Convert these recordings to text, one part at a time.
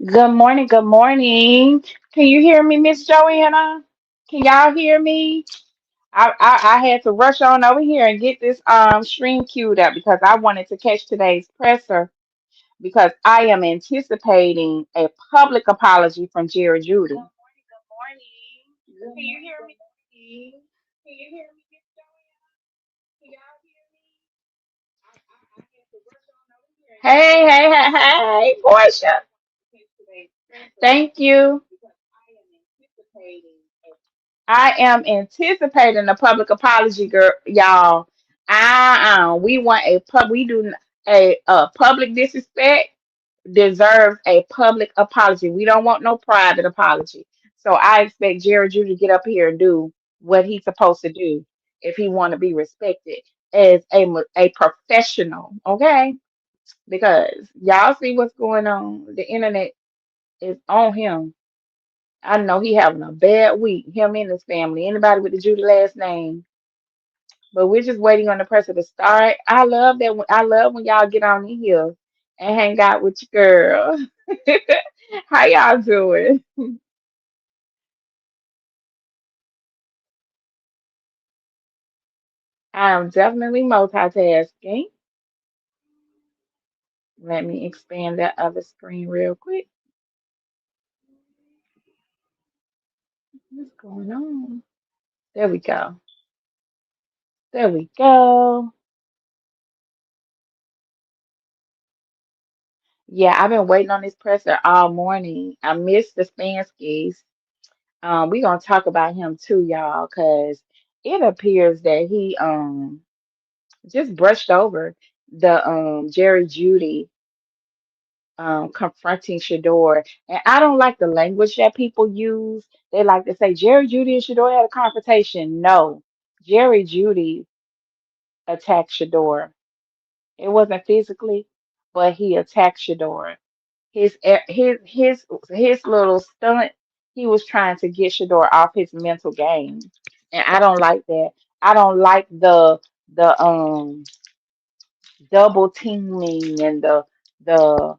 Good morning. Good morning. Can you hear me, Miss Joanna? Can y'all hear me? I had to rush on over here and get this stream queued up because I wanted to catch today's presser because I am anticipating a public apology from Jerry Judy. Good morning. Good morning. Can you hear me? Can you hear me, Miss Joanna? Can y'all hear me? I had to rush on over here. Hey, Portia. Thank you. I am anticipating a public apology, girl, y'all. We want we do a public disrespect deserves a public apology. We don't want no private apology. So I expect Jared Judy to get up here and do what he's supposed to do if he want to be respected as a professional, okay? Because y'all see what's going on. The internet is on him. I know he having a bad week, him and his family, anybody with the Judy last name. But we're just waiting on the person to start. I love when y'all get on in here and hang out with your girl. How y'all doing? I'm definitely multitasking. Let me expand that other screen real quick. What's going on? There we go. There we go. Yeah, I've been waiting on this presser all morning. I missed the Spanskis. We're gonna talk about him too, y'all, because it appears that he just brushed over the Jerry Judy confronting Shedeur. And I don't like the language that people use. They like to say Jerry Judy and Shedeur had a confrontation. No, Jerry Judy attacked Shedeur. It wasn't physically, but he attacked Shedeur. His little stunt, he was trying to get Shador off his mental game. And I don't like that. I don't like the double teaming and the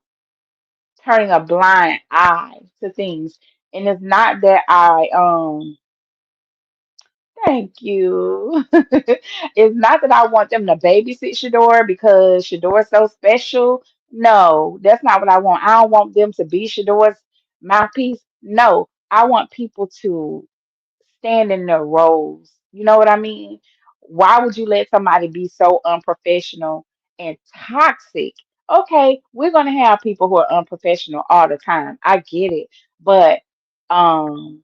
turning a blind eye to things. And it's not that I thank you. It's not that I want them to babysit Shador because Shador's so special. No, that's not what I want. I don't want them to be Shador's mouthpiece. No, I want people to stand in their roles. You know what I mean? Why would you let somebody be so unprofessional and toxic? Okay, we're gonna have people who are unprofessional all the time. I get it, but um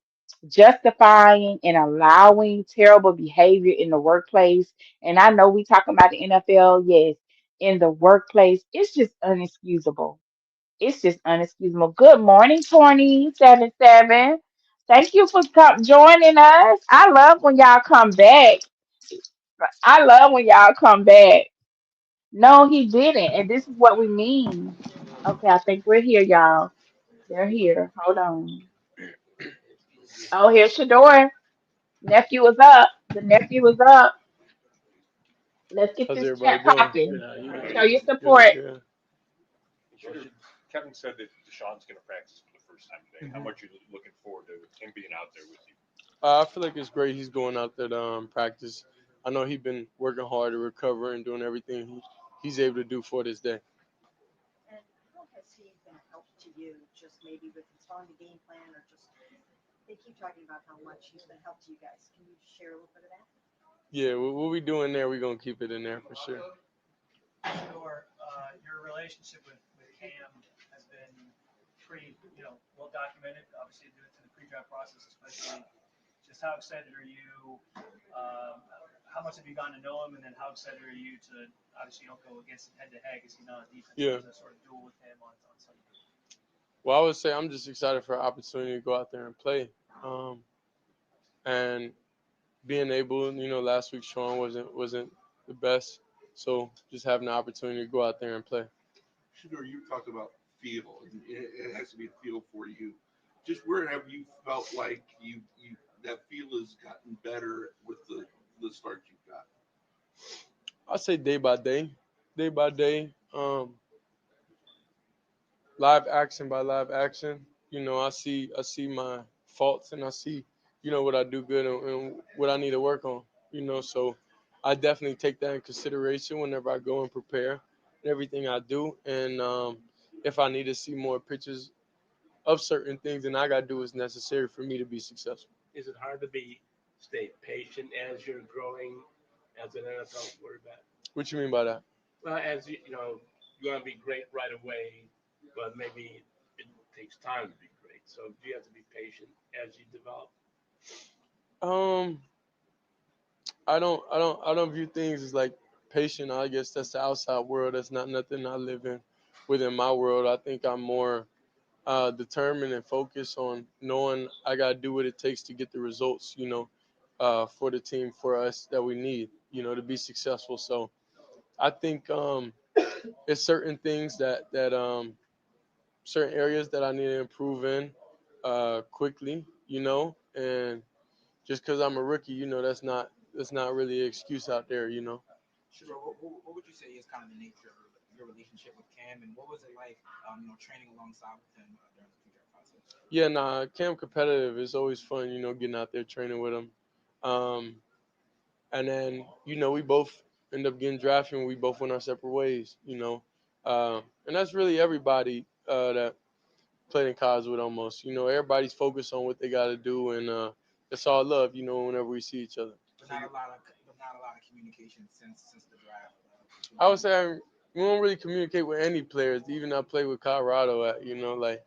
justifying and allowing terrible behavior in the workplace, and I know we talking about the NFL, yes, in the workplace, it's just unexcusable. It's just unexcusable. Good morning, 2077. Thank you for joining us. I love when y'all come back. I love when y'all come back. No, he didn't. And this is what we mean. Okay, I think we're here, y'all. They're here. Hold on. Oh, here's Shador. Nephew is up. The nephew is up. Let's get How's this everybody chat doing? popping. Yeah, Show your good, support. good. So Kevin said that Deshaun's going to practice for the first time today. How Hmm. much are you looking forward to him being out there with you? I feel like it's great he's going out there to practice. I know he's been working hard to recover and doing everything he's able to do for this day. And how has he been a help to you, just maybe with installing the game plan or just, they keep talking about how much he's been a help to you guys. Can you share a little bit of that? Yeah, what we do in there, we're going to keep it in there for sure. Sure. Your relationship with Cam has been pretty, well documented. Obviously, due to the pre-draft process, especially. Just how excited are you? Um, how much have you gotten to know him, and then how excited are you to obviously you don't go against him head to head because he's not on defense. Yeah. But to sort of duel with him on Sunday. Well, I would say I'm just excited for an opportunity to go out there and play. And being able, last week Sean wasn't the best. So just having the opportunity to go out there and play. Shedeur, you talked about feel, and it has to be a feel for you. Just where have you felt like you that feel has gotten better with the start you've got? I say day by day, day by day. live action by live action. I see my faults and I see, what I do good and what I need to work on. So I definitely take that in consideration whenever I go and prepare and everything I do. And if I need to see more pictures of certain things, then I gotta do what's necessary for me to be successful. Is it hard to stay patient as you're growing as an NFL quarterback? What you mean by that? Well, as you want to be great right away, but maybe it takes time to be great. So do you have to be patient as you develop? Um, I don't view things as like patient. I guess that's the outside world. That's not nothing I live in within my world. I think I'm more determined and focused on knowing I gotta do what it takes to get the results. For the team, for us that we need. To be successful. So I think it's certain things that certain areas that I need to improve in quickly. And just because I'm a rookie, that's not really an excuse out there. Sure. What would you say is kind of the nature of your relationship with Cam, and what was it like, training alongside with him during the pre-draft process? Yeah, nah, Cam competitive. It's always fun, getting out there training with him. Um, and then, we both end up getting drafted and we both went our separate ways. And that's really everybody that played in college with almost. Everybody's focused on what they got to do and it's all love, whenever we see each other. But not a lot of communication since the draft. I would say we don't really communicate with any players, even I play with Colorado like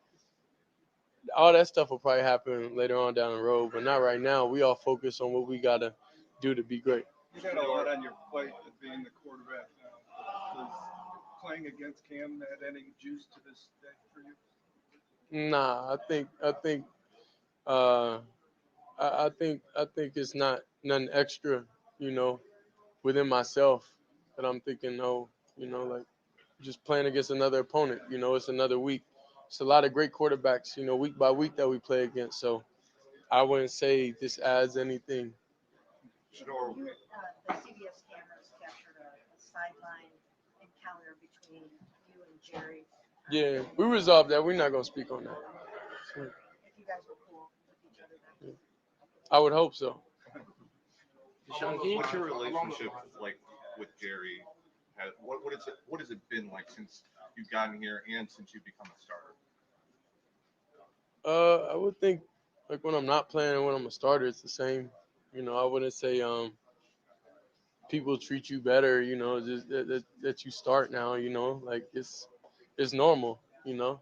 all that stuff will probably happen later on down the road, but not right now. We all focus on what we gotta do to be great. You've had a lot on your plate of being the quarterback now. Does playing against Cam add any juice to this day for you? Nah, I think uh I think it's not nothing extra, you know, within myself that I'm thinking, no, like just playing against another opponent, it's another week. It's a lot of great quarterbacks, week by week that we play against. So I wouldn't say this adds anything. Shedeur, The CBS cameras captured a sideline encounter between you and Jerry. Yeah, we resolved that. We're not gonna speak on that. So, If you guys were cool with each other then. I would hope so. Deshaun, can you what's your relationship like with Jerry? What has it been like since you've gotten here and since you've become a starter? I would think like when I'm not playing and when I'm a starter, it's the same. I wouldn't say people treat you better. Just that you start now. Like it's normal. Kevin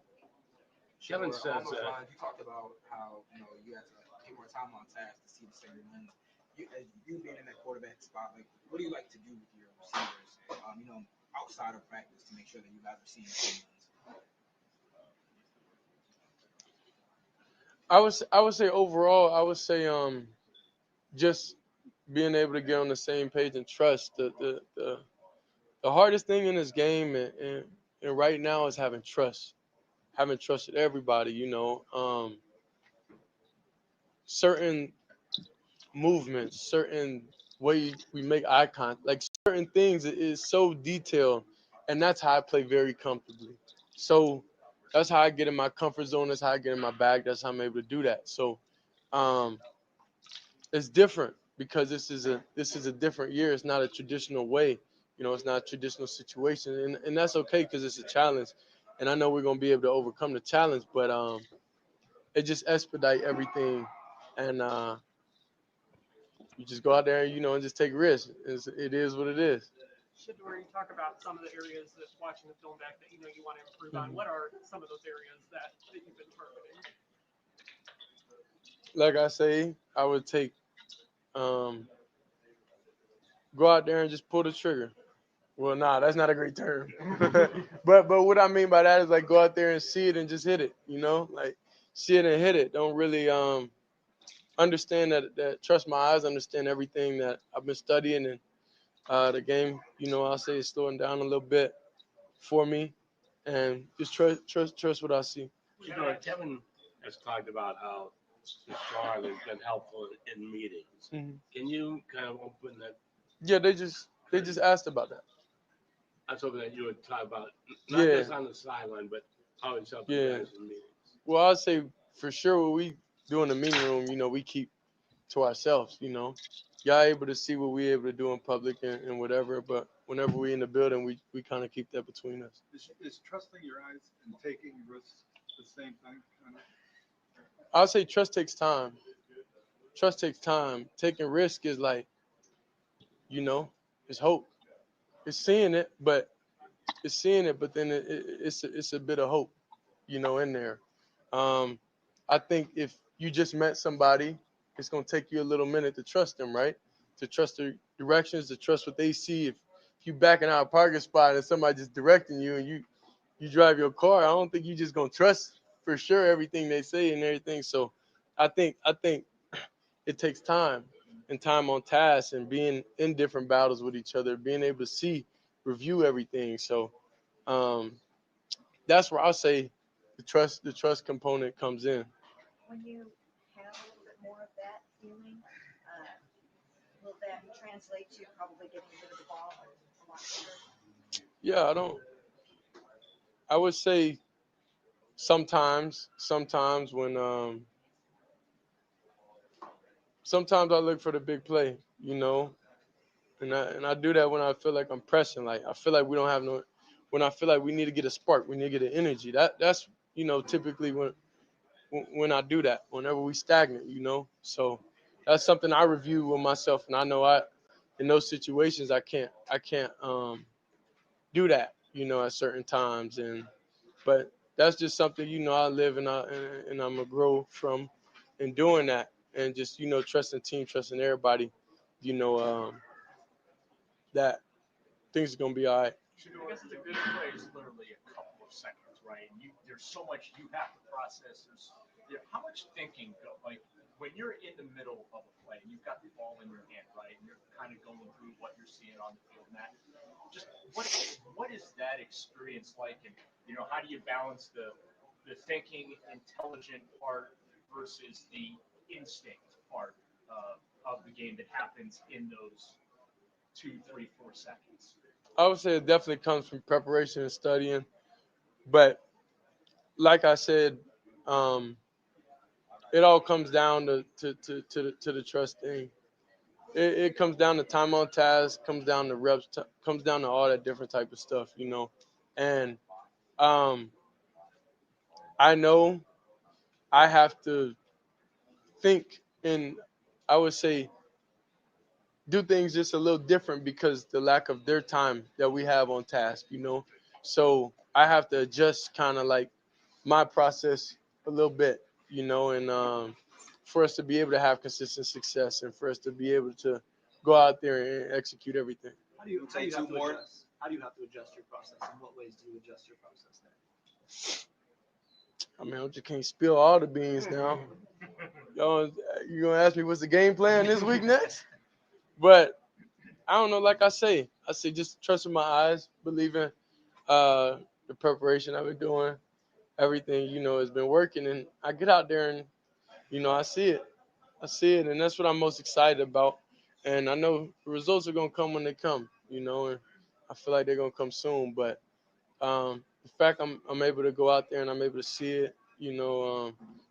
Sure, says along those lines, you talked about how you had to take more time on task to see the same runs. As you being in that quarterback spot, like what do you like to do with your receivers? Outside of practice to make sure that you guys are seeing the same runs. I would say overall, I would say just being able to get on the same page and trust. The hardest thing in this game and right now is having trust. Having trusted everybody. Certain movements, certain way we make eye contact, like certain things is so detailed, and that's how I play very comfortably. So that's how I get in my comfort zone. That's how I get in my bag. That's how I'm able to do that. So um, it's different because this is a different year. It's not a traditional way. It's not a traditional situation, and that's okay because it's a challenge, and I know we're gonna be able to overcome the challenge. But it just expedite everything, and you just go out there, and just take risks. It is what it is. Shedeur, you talk about some of the areas that watching the film back that you want to improve on. Mhm. What are some of those areas that you've been targeting? Like I say, I would take um, go out there and just pull the trigger. Well, nah, that's not a great term. but what I mean by that is like go out there and see it and just hit it. Like see it and hit it. Don't really understand that trust my eyes, understand everything that I've been studying and the game. I'll say is slowing down a little bit for me, and just trust what I see. Kevin has talked about how Deshaun has been helpful in meetings. Mhm. Can you kind of open that? Yeah, they just asked about that. I was hoping that you would talk about not Yeah. just on the sideline, but how it's helping Yeah. guys in meetings. Well, I'd say for sure what we do in the meeting room, we keep to ourselves. Y'all able to see what we able to do in public and whatever, but whenever we in the building, we kind of keep that between us. Is trusting your eyes and taking risks the same thing? Kind of? I'll say trust takes time. Trust takes time. Taking risk is like, you know, it's hope. It's seeing it, but then it's a bit of hope, in there. Um, I think if you just met somebody, it's gonna take you a little minute to trust them, right? To trust their directions, to trust what they see. If you backing out a parking spot and somebody just directing you and you drive your car, I don't think you just gonna trust for sure everything they say and everything. So I think it takes time and time on task and being in different battles with each other, being able to see, review everything. So um, that's where I'll say the trust component comes in. When you have a little bit more of that feeling, uh, will that translate to probably getting rid of the ball a lot quicker? Yeah, I would say sometimes when sometimes I look for the big play, and I do that when I feel like I'm pressing, like I feel like we don't have no, when I feel like we need to get a spark, we need to get an energy. That's typically when I do that, whenever we stagnant, So that's something I review with myself, and I know in those situations I can't do that, at certain times, but that's just something I live and I'm gonna grow from in doing that, and just trusting team, trusting everybody, you know um, that things are gonna be all right. I guess it's a good play is literally a couple of seconds, right? And there's so much you have to process. How much thinking go like when you're in the middle of a play and you've got the ball in your hand, right? And you're kind of going through what you're seeing on the field, and that just what is that experience like? And how do you balance the thinking, intelligent part versus the instinct part of the game that happens in those 2, 3, 4 seconds? I would say it definitely comes from preparation and studying, but like I said, um, it all comes down to the trust thing. It comes down to time on task, comes down to reps, comes down to all that different type of stuff. And um, I know I have to think, and I would say do things just a little different because the lack of their time that we have on task. So I have to adjust kind of like my process a little bit, and for us to be able to have consistent success and for us to be able to go out there and execute everything. How do you have to adjust your process? In what ways do you adjust your process there? I mean, I just can't spill all the beans now. Y'all, you gonna ask me what's the game plan this week next? But I don't know. Like I say just trust in my eyes, believe in uh, the preparation I've been doing, everything has been working, and I get out there and I see it, and that's what I'm most excited about. And I know the results are gonna come when they come, and I feel like they're gonna come soon. But the fact I'm able to go out there and I'm able to see it,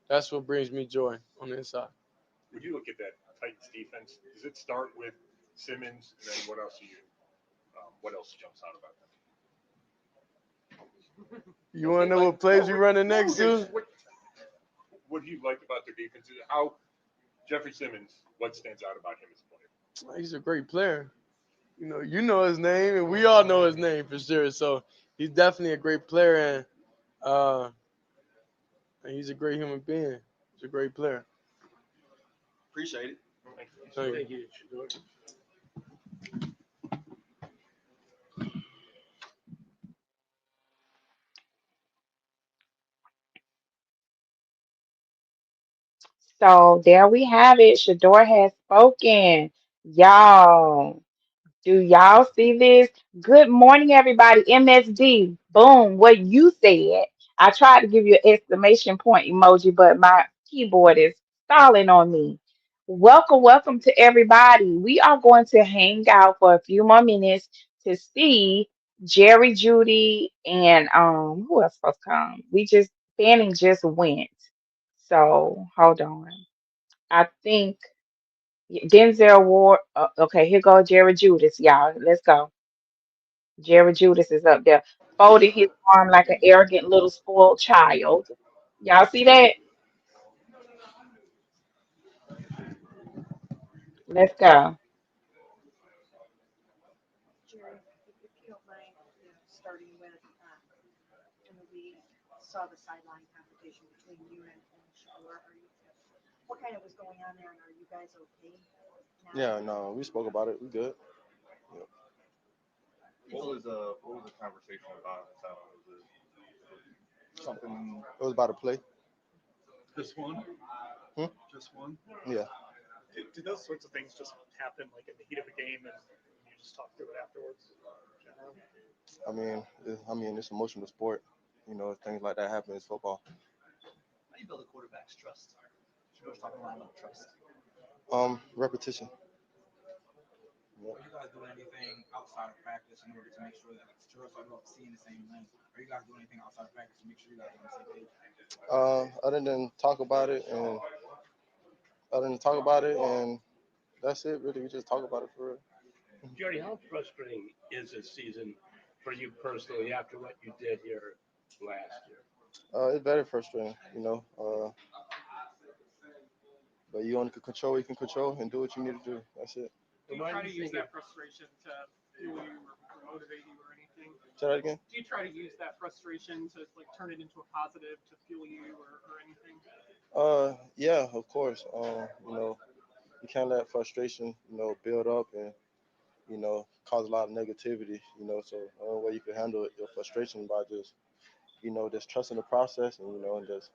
that's what brings me joy on the inside. When you look at that Titans defense, does it start with Simmons, and then what else jumps out about You want to know what plays we running next them? to? What do you like about their defense? How Jeffrey Simmons? What stands out about him as a player? He's a great player. You know his name, and we all know his name for sure. So he's definitely a great player, uh, and he's a great human being. He's a great player. Appreciate it. Thank Thank you. you, Shedeur. So there we have it. Shador has spoken. Y'all. Do y'all see this? Good morning, everybody. MSD. Boom. What you said. I tried to give you an exclamation point emoji, but my keyboard is stalling on me. Welcome to everybody. We are going to hang out for a few more minutes to see Jerry, Judy, and who else supposed to come? We just Fanning just went. So hold on. I think Denzel Ward. Okay, here go Jerry Judas, y'all. Let's go. Jerry Judas is up there, folding his arm like an arrogant little spoiled child. Y'all see that? Let's go. Jerry, if you don't mind, starting with, I know we saw the sideline competition between you and Shedeur. What kind of was going on there, and are you guys okay now? Yeah, no, we spoke about it. We good. Yeah. What was the conversation about? Was it something? It was about a play. Just one? Hmm? Just one? Yeah. Do those sorts of things just happen like in the heat of a game and you just talk through it afterwards? Generally? It's emotional sport. Things like that happen. It's football. How do you build a quarterback's trust? Shedeur's talking a lot about trust. Repetition. Are you guys doing anything outside of practice in order to make sure that Shedeur talking about seeing the same lane? Are you guys doing anything outside of practice to make sure you guys are on the same page? Other than talk about it and that's it. Really, we just talk about it for real. Jerry, how frustrating is this season for you personally after what you did here last year? It's very frustrating, but you only can control what you can control and do what you need to do. That's it. Do you Why try do to you use think it? that frustration to fuel you or motivate you or anything? Say that again. Do you try to use that frustration to like turn it into a positive to fuel you or anything? Yeah, of course. You can't let frustration, build up and cause a lot of negativity. So the only way you can handle your frustration by just trusting the process and just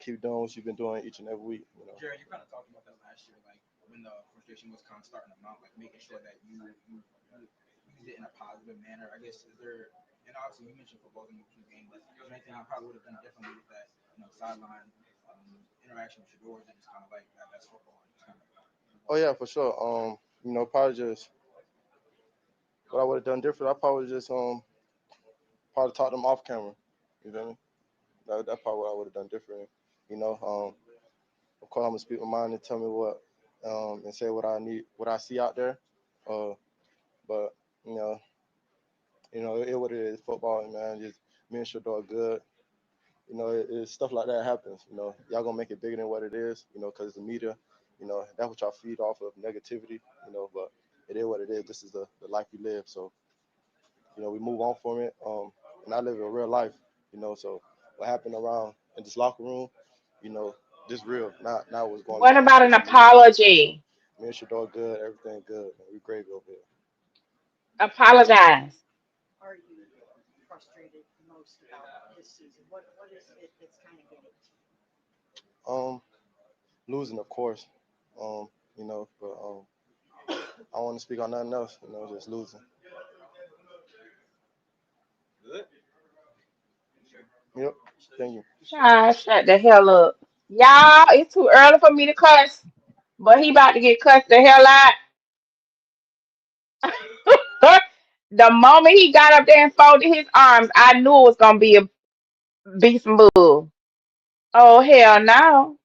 keep doing what you've been doing each and every week. Jerry, you kind of talked about that last year, like when the frustration was kind of starting to mount, like making sure that you use it in a positive manner. I guess is there, and obviously you mentioned football in the game, but is there anything I probably would have done differently with that, sideline interaction with Shedeur, and just kind of like that's football, and just kind of move Oh on. yeah, for sure. Probably just what I would have done different. I probably just probably taught them off camera. You feel me? That's probably what I would have done different. You know, um, of course I'm gonna speak my mind and tell me what and say what I need, what I see out there. Uh, but you know, it what it is. Football, man. Just me and Shador good. It's stuff like that happens. Y'all gonna make it bigger than what it is. Because the media, that's what y'all feed off of negativity. But it is what it is. This is the life we live. So we move on from it. And I live a real life. So what happened around in this locker room, you know, this real. Not what's going What on about an social media. apology? Me and Shador good. Everything good. Man. We gravy over here. Apologize. Are you frustrated most about this season? What is it that's kind of getting to you? Um, Losing, of course. But I don't want to speak on nothing else. Just losing. Good. Yep. Thank you. Child, shut the hell up. Y'all, it's too early for me to cuss, but he about to get cussed the hell out. The moment he got up there and folded his arms, I knew it was gonna be some bull. Oh hell no.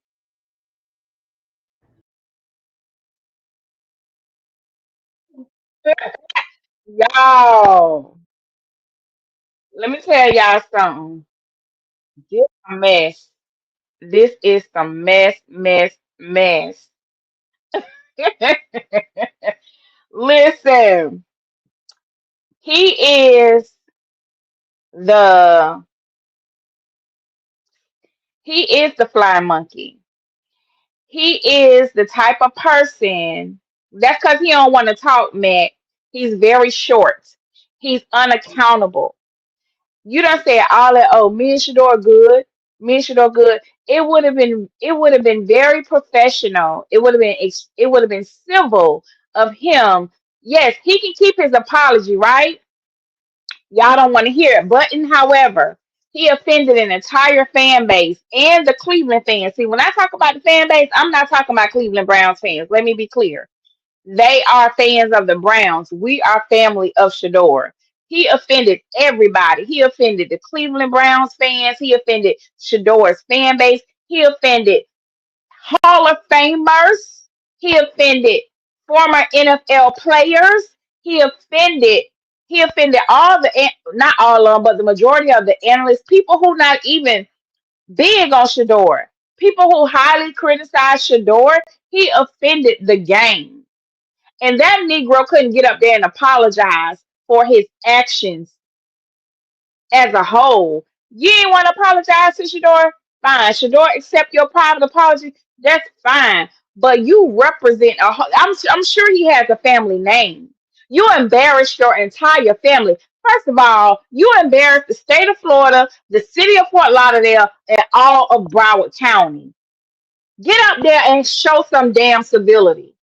Y'all, let me tell y'all something. This a mess. This is some mess. Listen, he is the he is the flying monkey. He is the type of person that's because he don't want to talk, Matt. He's very short. He's unaccountable. You done said all that, oh, me and Shador good, me and Shador good. It would have been very professional. It would have been civil of him. Yes, he can keep his apology, right? Y'all don't want to hear it. But however, he offended an entire fan base and the Cleveland fans. See, when I talk about the fan base, I'm not talking about Cleveland Browns fans. Let me be clear. They are fans of the Browns. We are family of Shador. He offended everybody. He offended the Cleveland Browns fans. He offended Shedeur's fan base. He offended Hall of Famers. He offended former NFL players. He offended he offended all not all of them, but the majority of the analysts, people who not even big on Shedeur, people who highly criticize Shedeur. He offended the game. And that Negro couldn't get up there and apologize for his actions as a whole. You ain't want to apologize to Shedeur? Fine. Shedeur, accept your private apology. That's fine. But you represent I'm sure he has a family name. You embarrassed your entire family. First of all, you embarrassed the state of Florida, the city of Fort Lauderdale, and all of Broward County. Get up there and show some damn civility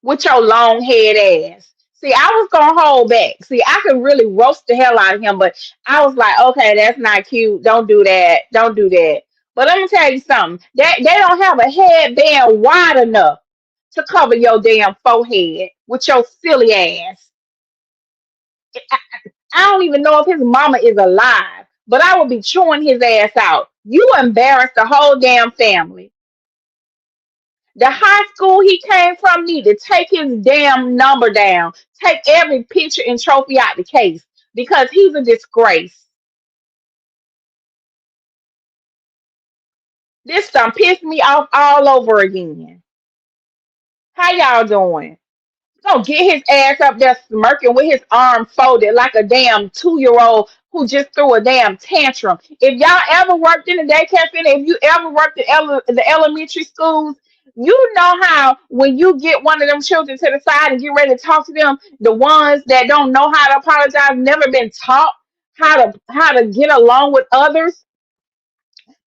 with your long head ass. See, I was gonna hold back. See, I could really roast the hell out of him, but I was like, okay, that's not cute. Don't do that. Don't do that. But let me tell you something. They don't have a headband wide enough to cover your damn forehead with your silly ass. I, I don't even know if his mama is alive, but I would be chewing his ass out. You embarrassed the whole damn family. The high school he came from need to take his damn number down. Take every picture and trophy out the case because he's a disgrace. This done pissed me off all over again. How y'all doing? Gonna get his ass up there smirking with his arm folded like a damn 2-year-old who just threw a damn tantrum. If y'all ever worked in the daycare center, if you ever worked in the elementary schools, you know how when you get one of them children to the side and get ready to talk to them, the ones that don't know how to apologize, never been taught how to get along with others,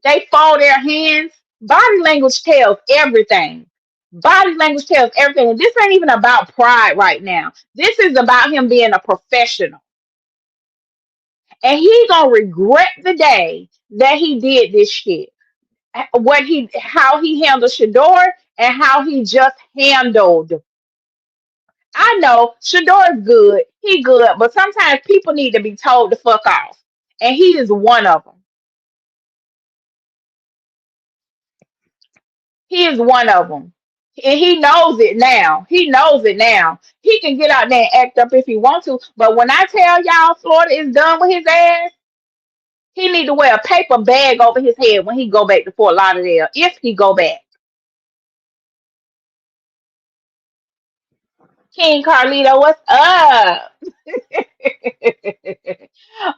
they fold their hands. Body language tells everything. Body language tells everything. And this ain't even about pride right now. This is about him being a professional. And he gonna regret the day that he did this shit. How he handled Shedeur and how he just handled. I know Shedeur is good. He good, but sometimes people need to be told to fuck off. And he is one of them. He is one of them. And he knows it now. He knows it now. He can get out there and act up if he wants to. But when I tell y'all Florida is done with his ass, he need to wear a paper bag over his head when he go back to Fort Lauderdale. If he go back. King Carlito, what's up?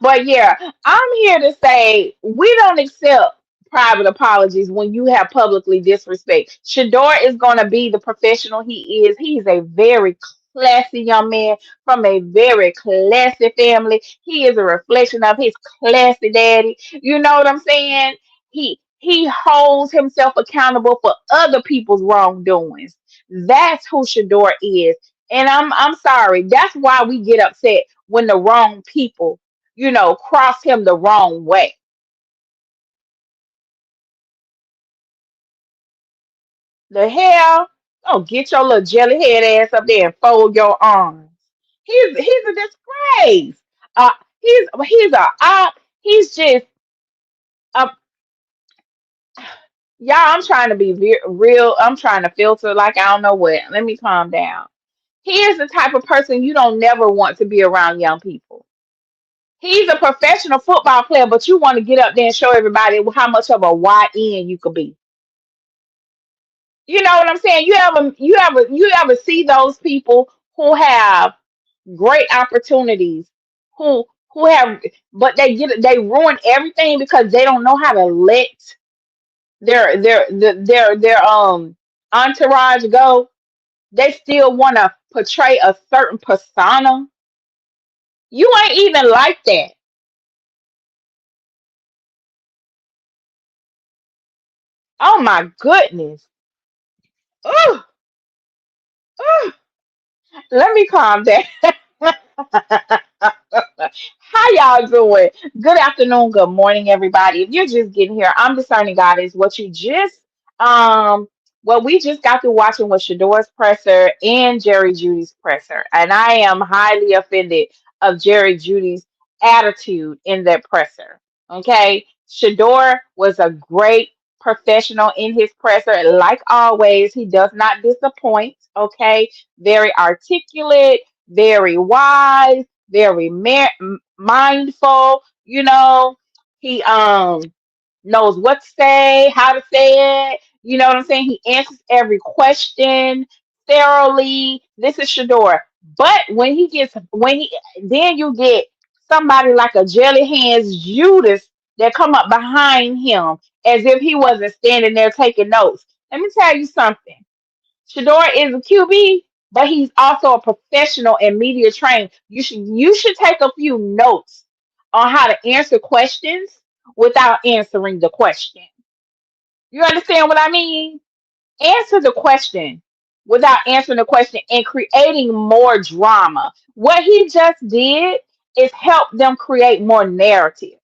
But yeah, I'm here to say we don't accept private apologies when you have publicly disrespect. Shedeur is going to be the professional he is. He's a very classy young man from a very classy family. He is a reflection of his classy daddy. You know what I'm saying? He holds himself accountable for other people's wrongdoings. That's who Shedeur is. And I'm sorry. That's why we get upset when the wrong people, cross him the wrong way. The hell? Oh, get your little jelly head ass up there and fold your arms. He's a disgrace. Uh, he's a op. He's just uh, y'all. I'm trying to be real. I'm trying to filter like I don't know what. Let me calm down. He is the type of person you don't never want to be around young people. He's a professional football player, but you want to get up there and show everybody how much of a YN you could be. You know what I'm saying? You ever see those people who have great opportunities, who have but they ruin everything because they don't know how to let their entourage go. They still want to portray a certain persona. You ain't even like that. Oh my goodness. Ooh, ooh. Let me calm down. How y'all doing? Good afternoon, good morning, everybody. If you're just getting here, I'm discerning God is what you just um What we just got through watching was Shadore's presser and Jerry Judy's presser, and I am highly offended of Jerry Judy's attitude in that presser. Okay, Shedeur was a great professional in his presser. Like always, he does not disappoint. Okay, very articulate, very wise, very mindful. He knows what to say, how to say it. You know what I'm saying? He answers every question thoroughly. This is Shedeur. But when he then you get somebody like a jelly hands Judas that come up behind him as if he wasn't standing there taking notes. Let me tell you something. Shedeur is a QB, but he's also a professional and media trained. You should take a few notes on how to answer questions without answering the question. You understand what I mean? Answer the question without answering the question and creating more drama. What he just did is help them create more narratives.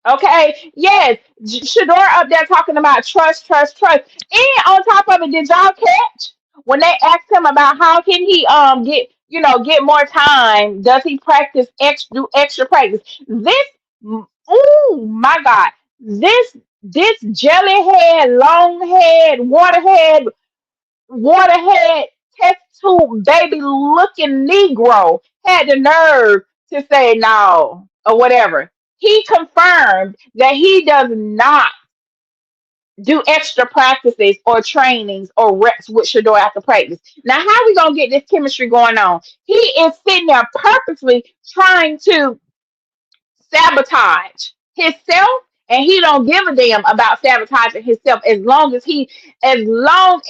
Okay, yes, Shador up there talking about trust, trust, trust. And on top of it, did y'all catch when they asked him about how can he get more time? Does he practice do extra practice? This oh my God, this jelly head, long head, waterhead, test tube baby looking Negro had the nerve to say no or whatever. He confirmed that he does not do extra practices or trainings or reps with Shador after practice. Now, how we gonna get this chemistry going on? He is sitting there purposely trying to sabotage himself, and he don't give a damn about sabotaging himself as long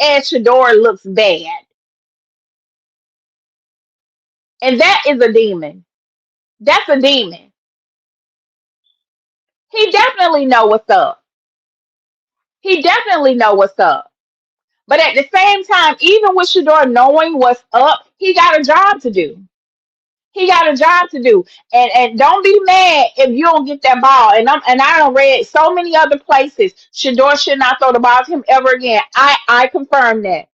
as Shador looks bad. And that is a demon. That's a demon. He definitely know what's up. He definitely know what's up. But at the same time, even with Shador knowing what's up, he got a job to do. He got a job to do. And don't be mad if you don't get that ball. And I don't read so many other places. Shador should not throw the ball to him ever again. I confirm that.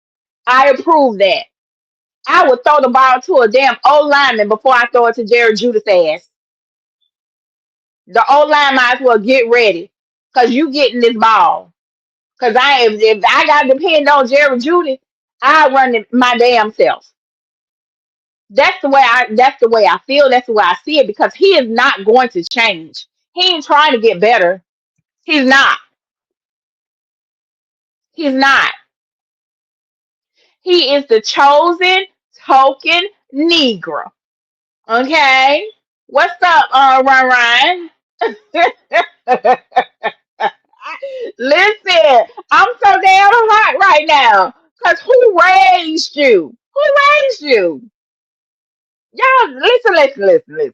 I approve that. I would throw the ball to a damn old lineman before I throw it to Jared Judas ass. The old line might as well get ready. Cause you getting this ball. Cause if I gotta depend on Jared Judy, I run it my damn self. That's the way I feel. That's the way I see it because he is not going to change. He ain't trying to get better. He's not. He's not. He is the chosen token Negro. Okay. What's up, Ryan? Listen, I'm so damn hot right now. Cause who raised you? Who raised you? Y'all, listen.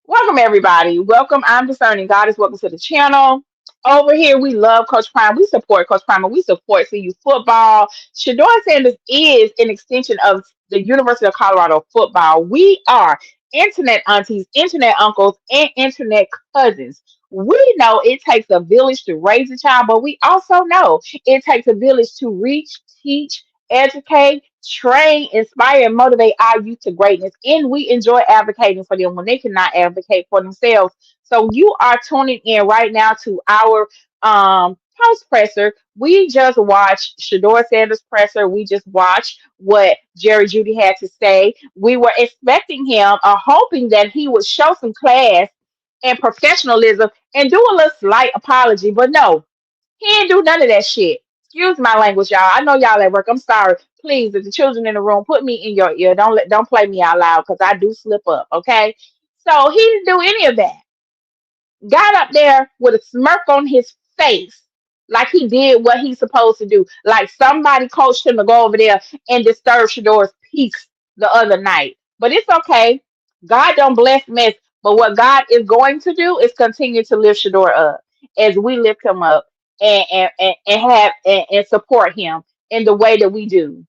Welcome, everybody. Welcome. I'm Discerning Goddess. Welcome to the channel. Over here, we love Coach Prime. We support Coach Prime. And we support CU football. Shador Sanders is an extension of the University of Colorado football. We are internet aunties, internet uncles, and internet cousins. We know it takes a village to raise a child, but we also know it takes a village to reach, teach, educate, train, inspire, and motivate our youth to greatness. And we enjoy advocating for them when they cannot advocate for themselves. So you are tuning in right now to our post presser. We just watched Shador Sanders presser. We just watched what Jerry Judy had to say. We were expecting him or hoping that he would show some class and professionalism and do a little slight apology, but no, he didn't do none of that shit. Excuse my language, y'all. I know y'all at work. I'm sorry. Please, if the children in the room, put me in your ear. Don't play me out loud because I do slip up. Okay. So he didn't do any of that. Got up there with a smirk on his face, like he did what he's supposed to do. Like somebody coached him to go over there and disturb Shador's peace the other night. But it's okay. God don't bless mess. But what God is going to do is continue to lift Shador up as we lift him up and support him in the way that we do.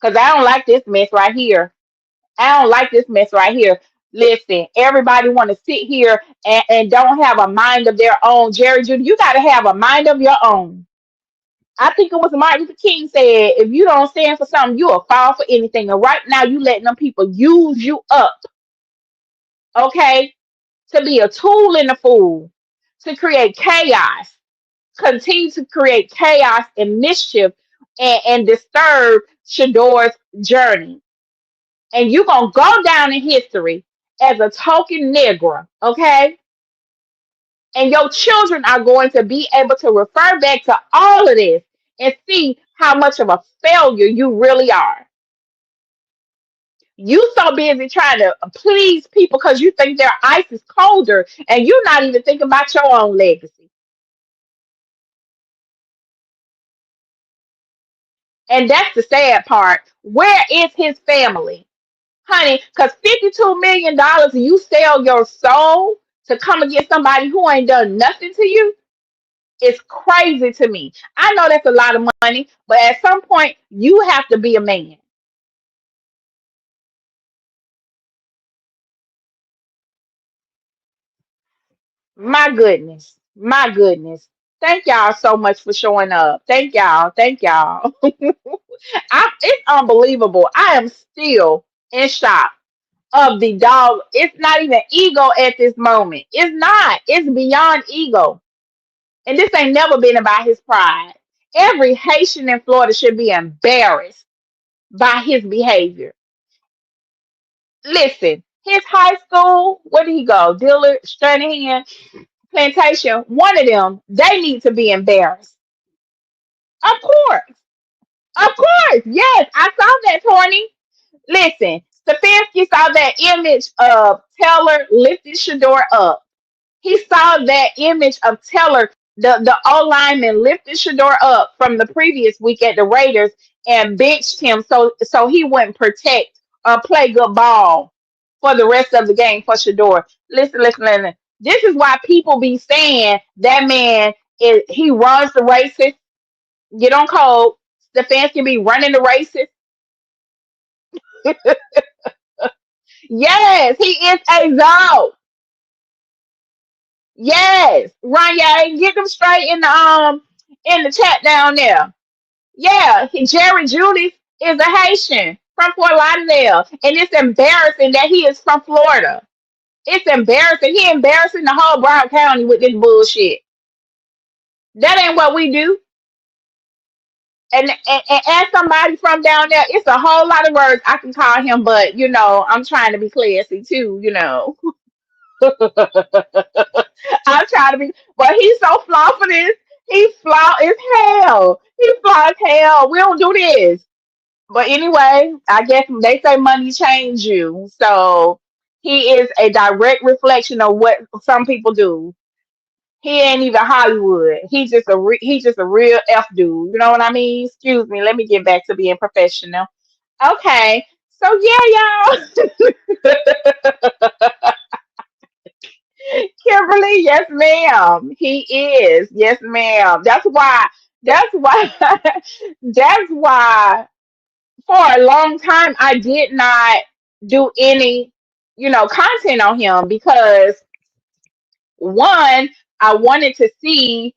Because I don't like this mess right here. I don't like this mess right here. Listen, everybody want to sit here and don't have a mind of their own. Jerry Judy, you got to have a mind of your own. I think it was Martin Luther King said, if you don't stand for something, you'll fall for anything. And right now, you letting them people use you up, okay, to be a tool in the fool, to create chaos, continue to create chaos and mischief and disturb Shedeur's journey. And you're going to go down in history as a token Negro, okay? And your children are going to be able to refer back to all of this and see how much of a failure you really are. You so busy trying to please people because you think their ice is colder and you're not even thinking about your own legacy. And that's the sad part. Where is his family? Honey, because $52 million you sell your soul to come against somebody who ain't done nothing to you, it's crazy to me. I know that's a lot of money, but at some point you have to be a man. My goodness. My goodness. Thank y'all so much for showing up. Thank y'all. Thank y'all. It's unbelievable. I am still in shock of the dog. It's not even ego at this moment. It's not. It's beyond ego. And this ain't never been about his pride. Every Haitian in Florida should be embarrassed by his behavior. Listen, his high school, where did he go? Dillard, Stranahan, Plantation, one of them, they need to be embarrassed. Of course. Of course. Yes, I saw that, Tony. Listen, Stefanski saw that image of Taylor lifting Shedeur up. He saw that image of Taylor, the O lineman lifted Shedeur up from the previous week at the Raiders and benched him so he wouldn't protect or play good ball for the rest of the game for Shedeur. Listen, listen, listen. This is why people be saying that man is he runs the races. Get on code. Stefanski be running the races. Yes, he is a dog. Yes, Ranye, get them straight in the chat down there. Yeah, Jerry Judy is a Haitian from Fort Lauderdale, and it's embarrassing that he is from Florida. It's embarrassing. He embarrassing the whole Brown County with this bullshit. That ain't what we do. And as somebody from down there, it's a whole lot of words I can call him, but I'm trying to be classy too. I'm trying to be, but he's so flawed for this. He's flawed as hell. He's flawed as hell. We don't do this. But anyway, I guess they say money change you. So he is a direct reflection of what some people do. He ain't even Hollywood. He's just a real F dude. You know what I mean? Excuse me. Let me get back to being professional. Okay. So yeah, y'all. Kimberly, yes, ma'am. He is. Yes, ma'am. That's why that's why for a long time I did not do any, content on him because one, I wanted to see,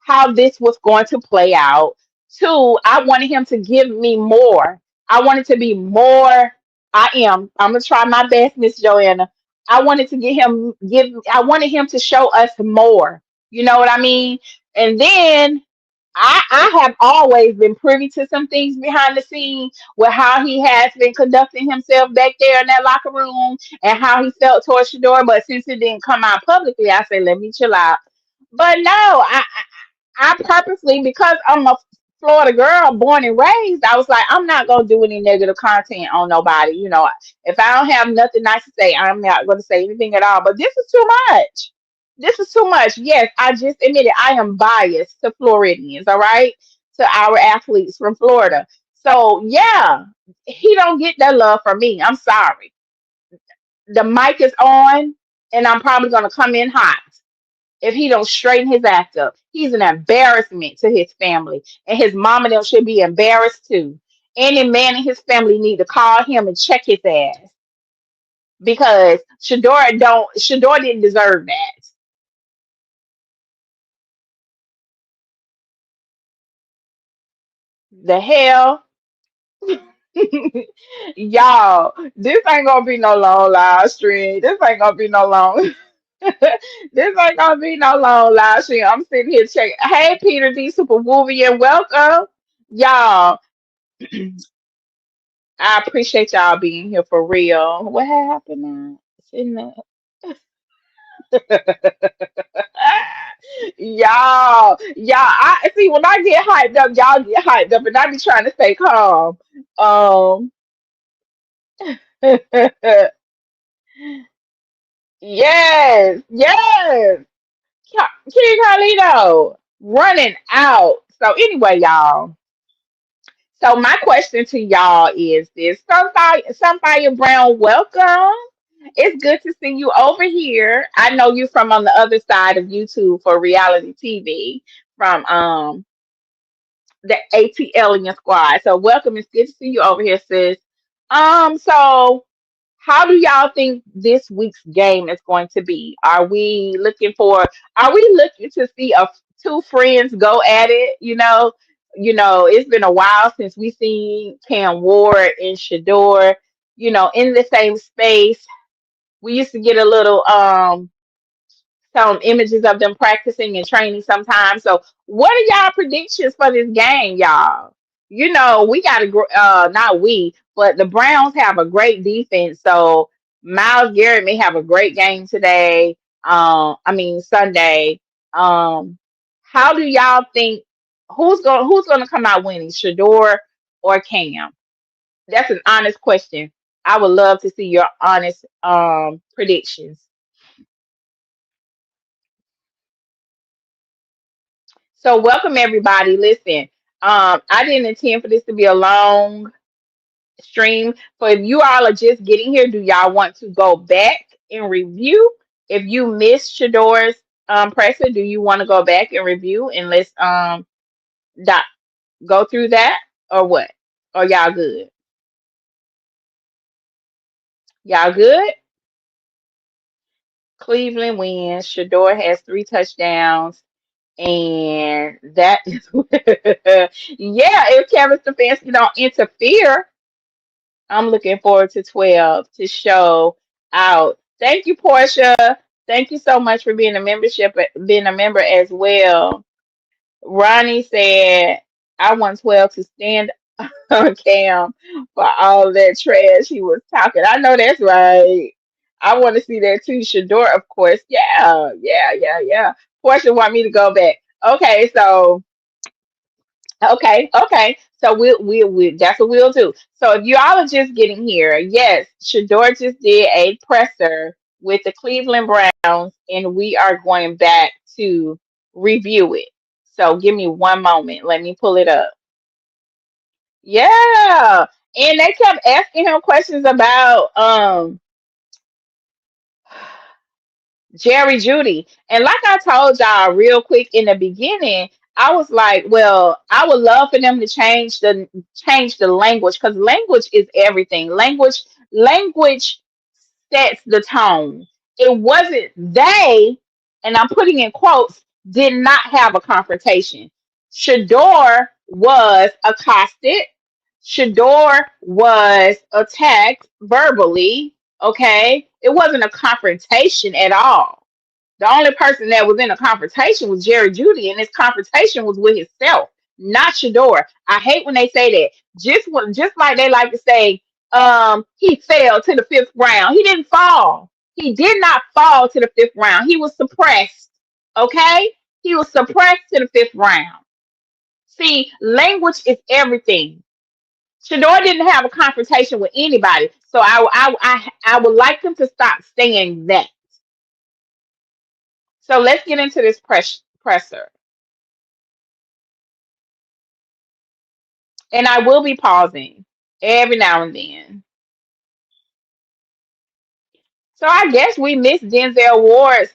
how this was going to play out. Two, I wanted him to give me more. I wanted to be more. I'm gonna try my best, Miss Joanna. I wanted him to show us more. You know what I mean? And then I have always been privy to some things behind the scenes with how he has been conducting himself back there in that locker room and how he felt towards Shador. But since it didn't come out publicly, I said, let me chill out. But no, I purposely, because I'm a Florida girl, born and raised, I was like, I'm not gonna do any negative content on nobody. If I don't have nothing nice to say, I'm not gonna say anything at all. But this is too much. This is too much. Yes, I just admitted I am biased to Floridians, all right? To our athletes from Florida. So yeah, he don't get that love from me. I'm sorry. The mic is on, and I'm probably gonna come in hot if he don't straighten his act up. He's an embarrassment to his family, and his mom and them should be embarrassed too. Any man in his family need to call him and check his ass because Shedeur didn't deserve that. The hell? Y'all, this ain't gonna be no long live stream. This ain't gonna be no long. This ain't gonna be no long live stream. I'm sitting here checking. Hey, Peter D. Superwovian, welcome. Y'all, I appreciate y'all being here for real. What happened now? Sitting there. I see when I get hyped up, y'all get hyped up, and I be trying to stay calm. Um, yes, yes. King Carlito running out. So anyway, y'all. So my question to y'all is this: Sunfire Brown, welcome. It's good to see you over here. I know you from on the other side of YouTube for reality TV from the ATLian squad. So welcome. It's good to see you over here, sis. So how do y'all think this week's game is going to be? Are we looking to see two friends go at it? It's been a while since we seen Cam Ward and Shedeur, in the same space. We used to get a little some images of them practicing and training sometimes. So what are y'all predictions for this game, y'all? We got to not we, but the Browns have a great defense. So Miles Garrett may have a great game today. I mean Sunday. How do y'all think who's gonna come out winning, Shador or Cam? That's an honest question. I would love to see your honest predictions. So welcome everybody. Listen, I didn't intend for this to be a long stream. So if you all are just getting here, do y'all want to go back and review? If you missed Shador's presser, do you want to go back and review and let's dot, go through that or what? Or y'all good? Y'all good? Cleveland wins. Shador has 3 touchdowns. And that is yeah, if Kevin Stefanski don't interfere, I'm looking forward to 12 to show out. Thank you, Portia. Thank you so much for being a member as well. Ronnie said, I want 12 to stand on Cam for all that trash he was talking. I know that's right. I want to see that too. Shador, of course. Yeah, yeah, yeah, yeah. Portia want me to go back. Okay, so okay. So we that's what we'll do. So if you all are just getting here, yes, Shador just did a presser with the Cleveland Browns, and we are going back to review it. So give me one moment. Let me pull it up. Yeah. And they kept asking him questions about Jerry Judy. And like I told y'all real quick in the beginning, I was like, well, I would love for them to change the language because language is everything. Language sets the tone. It wasn't they, and I'm putting in quotes, did not have a confrontation. Shador was accosted. Shador was attacked verbally. Okay. It wasn't a confrontation at all. The only person that was in a confrontation was Jerry Judy, and his confrontation was with himself, not Shador. I hate when they say that. Just like they like to say, he fell to the fifth round. He didn't fall. He did not fall to the fifth round. He was suppressed. Okay? He was suppressed to the fifth round. See, language is everything. Shador didn't have a confrontation with anybody, so I would like them to stop saying that. So let's get into this presser. And I will be pausing every now and then. So I guess we missed Denzel Ward's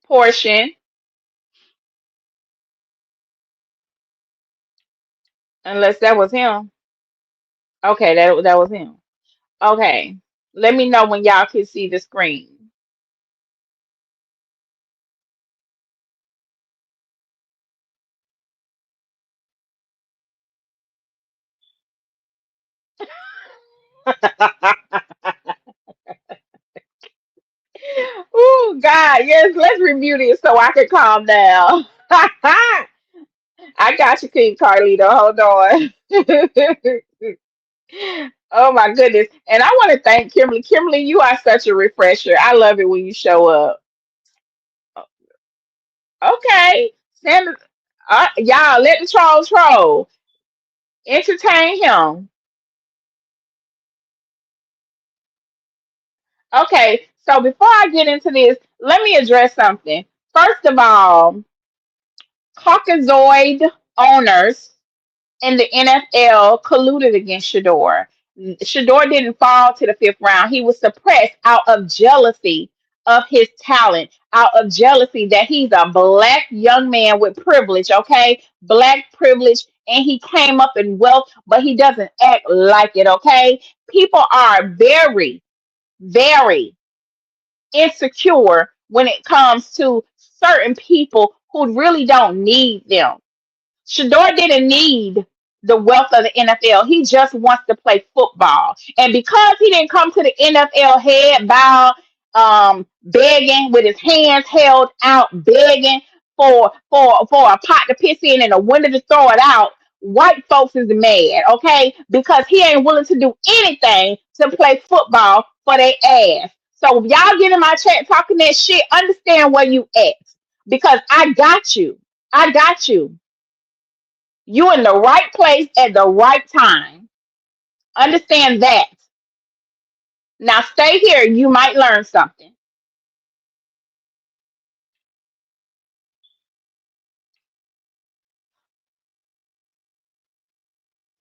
portion, unless that was him. Okay, that was him. Okay. Let me know when y'all can see the screen. Oh God, yes, let's review this so I can calm down. I got you, King Carlito. Hold on. Oh my goodness. And I want to thank Kimberly. Kimberly, you are such a refresher. I love it when you show up. Okay. Send, y'all, let the trolls troll. Entertain him. Okay. So before I get into this, let me address something. First of all, Caucasoid owners in the NFL colluded against Shedeur. Shedeur didn't fall to the fifth round. He was suppressed out of jealousy of his talent, out of jealousy that he's a black young man with privilege, okay? Black privilege, and he came up in wealth, but he doesn't act like it, okay? People are very, very insecure when it comes to certain people who really don't need them. Shador didn't need the wealth of the NFL. He just wants to play football. And because he didn't come to the NFL head bow, begging with his hands held out, begging for a pot to piss in and a window to throw it out, white folks is mad, okay? Because he ain't willing to do anything to play football for their ass. So if y'all get in my chat talking that shit, understand where you at. Because I got you. I got you. You in the right place at the right time. Understand that. Now stay here. You might learn something.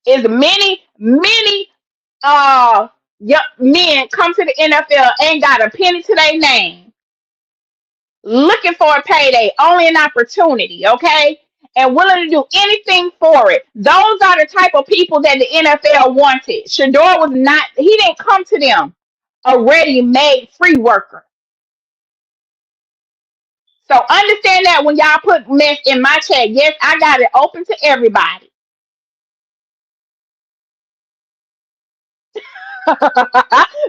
Is many young men come to the NFL ain't got a penny to their name, looking for a payday, only an opportunity, okay? And willing to do anything for it. Those are the type of people that the NFL wanted. Shador was not, he didn't come to them a ready-made free worker. So understand that when y'all put mess in my chat, yes, I got it open to everybody.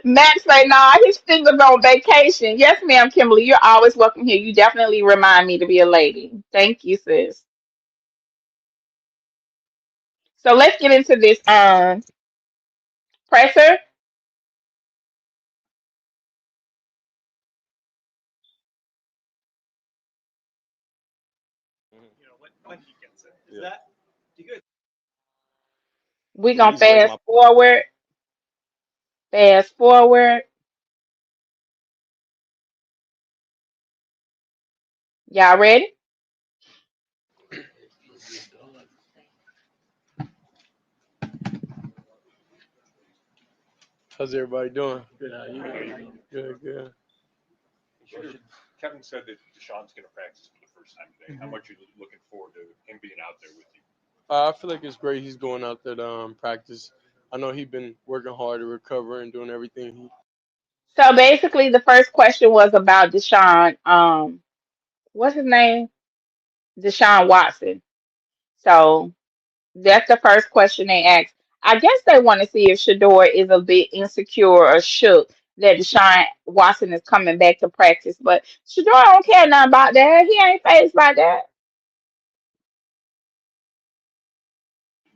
Max say, nah, his fingers on vacation. Yes, ma'am, Kimberly, you're always welcome here. You definitely remind me to be a lady. Thank you, sis. So let's get into this presser. You know, when he gets it. Is Yeah. that, do you guys We're Yeah, gonna he's right. fast forward. Fast forward. Y'all ready? How's everybody doing? Good. How you doing? Good. Good. Kevin said that Deshaun's going to practice for the first time today. How Mhm. much are you looking forward to him being out there with you? I feel like it's great. He's going out there to practice. I know he's been working hard to recover and doing everything. So basically the first question was about Deshaun. What's his name? Deshaun Watson. So that's the first question they asked. I guess they want to see if Shador is a bit insecure or shook that Deshaun Watson is coming back to practice. But Shador don't care nothing about that. He ain't phased by that.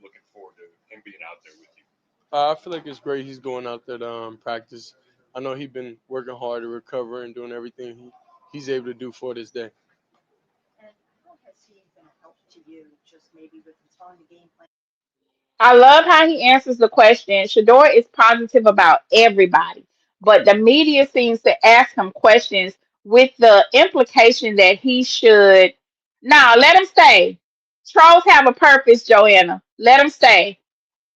Looking forward to him being out there with you. I feel like it's great. He's going out there to practice. I know he's been working hard to recover and doing everything he's able to do for this day. And how has he been a help to you, just maybe with installing the game plan? I love how he answers the question. Shador is positive about everybody, but the media seems to ask him questions with the implication that he should. Now, let him stay. Trolls have a purpose, Joanna. Let him stay.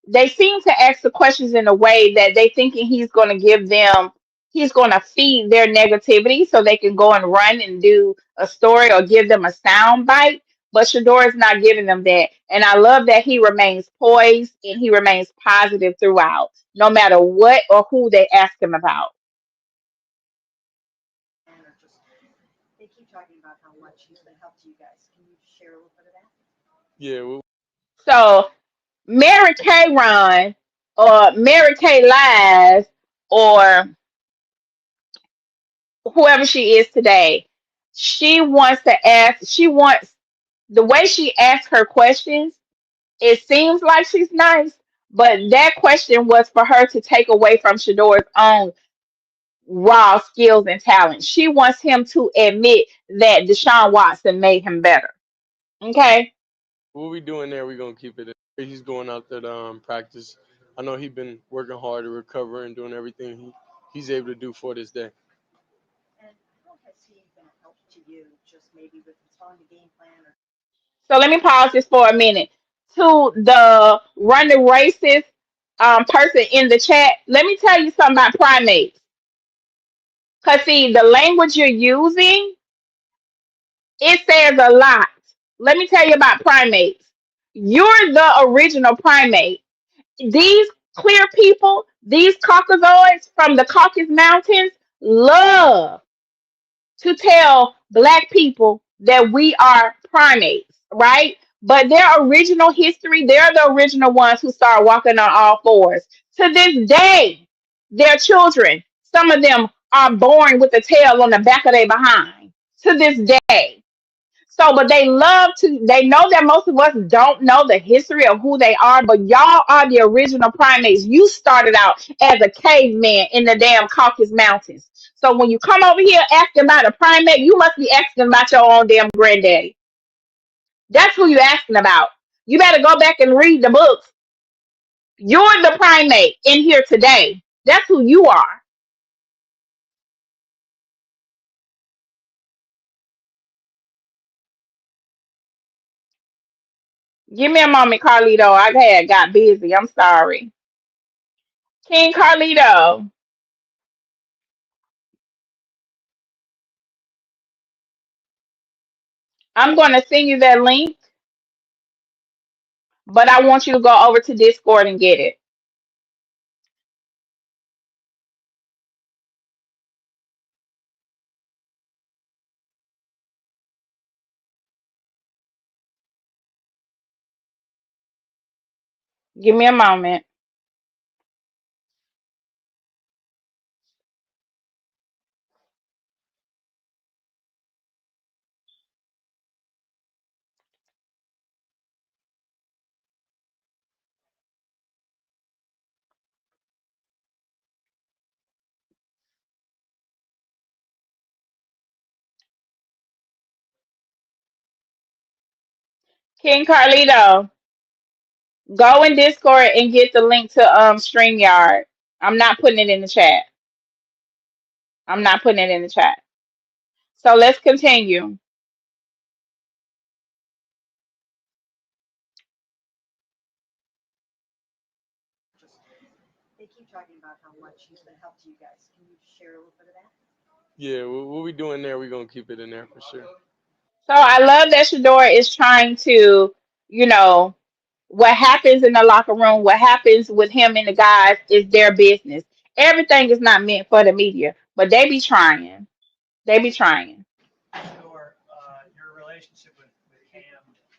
They seem to ask the questions in a way that they thinking he's going to give them, he's going to feed their negativity so they can go and run and do a story or give them a sound bite. but Shedeur is not giving them that. And I love that he remains poised and he remains positive throughout, no matter what or who they ask him about. And or just, they keep talking about how much he's been help to you guys. Can you share a little bit of that? Yeah, So Mary Kay Run or Mary Kay Lies or whoever she is today, she wants the way she asks her questions, it seems like she's nice, but that question was for her to take away from Shadeur's own raw skills and talent. She wants him to admit that Deshaun Watson made him better. Okay? what we doing there, we gonna keep it. He's going out there to practice. I know he's been working hard to recover and doing everything he's able to do for this day. And how has he been a help to you, just maybe with installing the game plan or So let me pause this for a minute. To the running races person in the chat, let me tell you something about primates. Because, see, the language you're using, it says a lot. Let me tell you about primates. You're the original primate. These clear people, these Caucasoids from the Caucasus Mountains, love to tell black people that we are primates, right? But their original history, they're the original ones who start walking on all fours. To this day, their children, some of them are born with a tail on the back of their behind. To this day. So, but they love to, they know that most of us don't know the history of who they are, but y'all are the original primates. You started out as a caveman in the damn Caucasus Mountains. So when you come over here asking about a primate, you must be asking about your own damn granddaddy. That's who you're asking about. You better go back and read the books. You're the primate in here today. That's who you are. Give me a moment, Carlito. I had got busy. I'm sorry. King Carlito, I'm going to send you that link, but I want you to go over to Discord and get it. Give me a moment. King Carlito, go in Discord and get the link to StreamYard. I'm not putting it in the chat. I'm not putting it in the chat. So let's continue. just, they keep talking about how much he's been help to you guys. Can you share a little bit of that? Yeah, what we doing there, we gonna keep it in there for sure. So I love that Shador is trying to, you know, what happens in the locker room, what happens with him and the guys is their business. Everything is not meant for the media, but they be trying. They be trying. Shedeur, your relationship with Cam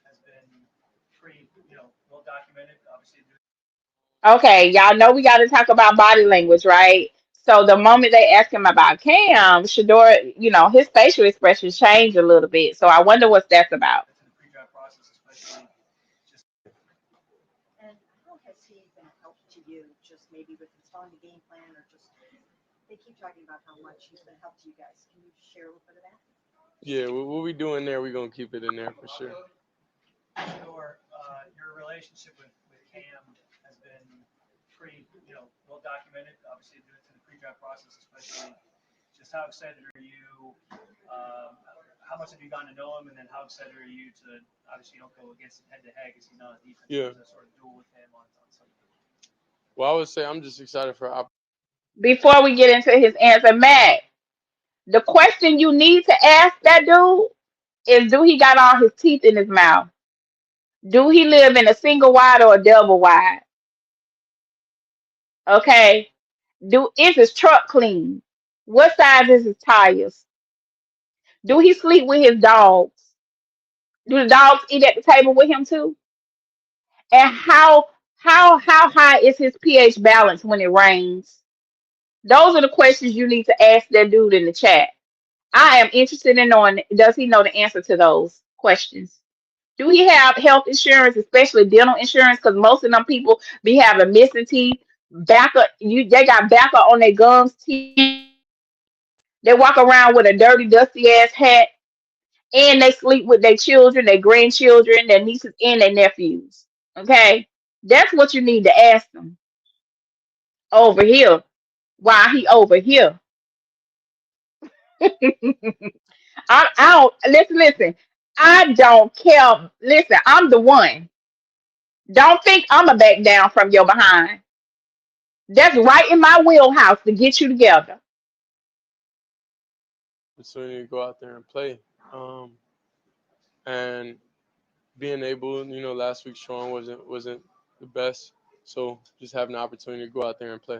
has been pretty, well documented. Obviously, Okay, y'all know we got to talk about body language, right? So the moment they ask him about Cam, Shador, his facial expressions change a little bit. So I wonder what that's about. in the pre-draft process, especially just And how has he been a help to you, just maybe with installing the game plan or just, they keep talking about how much he's been help to you guys. Can you share a little bit of that? Yeah, what we doing there, we gonna keep it in there for sure. Shedeur, your relationship with Cam has been pretty, well documented. Obviously, due to the pre-draft process, especially. Just how excited are you? How much have you gotten to know him, and then how excited are you to obviously you don't go against him head to head because he's not a defense. Yeah. To sort of duel with him on Sunday. Well, I would say I'm just excited for Before we get into his answer, Matt, the question you need to ask that dude is do he got all his teeth in his mouth? Do he live in a single wide or a double wide? Okay. Is his truck clean? What size is his tires? Do he sleep with his dogs? Do the dogs eat at the table with him too? And how high is his pH balance when it rains? Those are the questions you need to ask that dude in the chat. I am interested in knowing, does he know the answer to those questions? Do he have health insurance, especially dental insurance? Because most of them people be having missing teeth, backer. They got backer on their gums, teeth. They walk around with a dirty, dusty ass hat, and they sleep with their children, their grandchildren, their nieces, and their nephews. Okay, that's what you need to ask them over here. While he over here, I don't listen. Listen, I don't care. Listen, I'm the one. Don't think I'ma back down from your behind. That's right in my wheelhouse to get you together. So you need to go out there and play. And being able, last week strong wasn't the best. So just having the opportunity to go out there and play.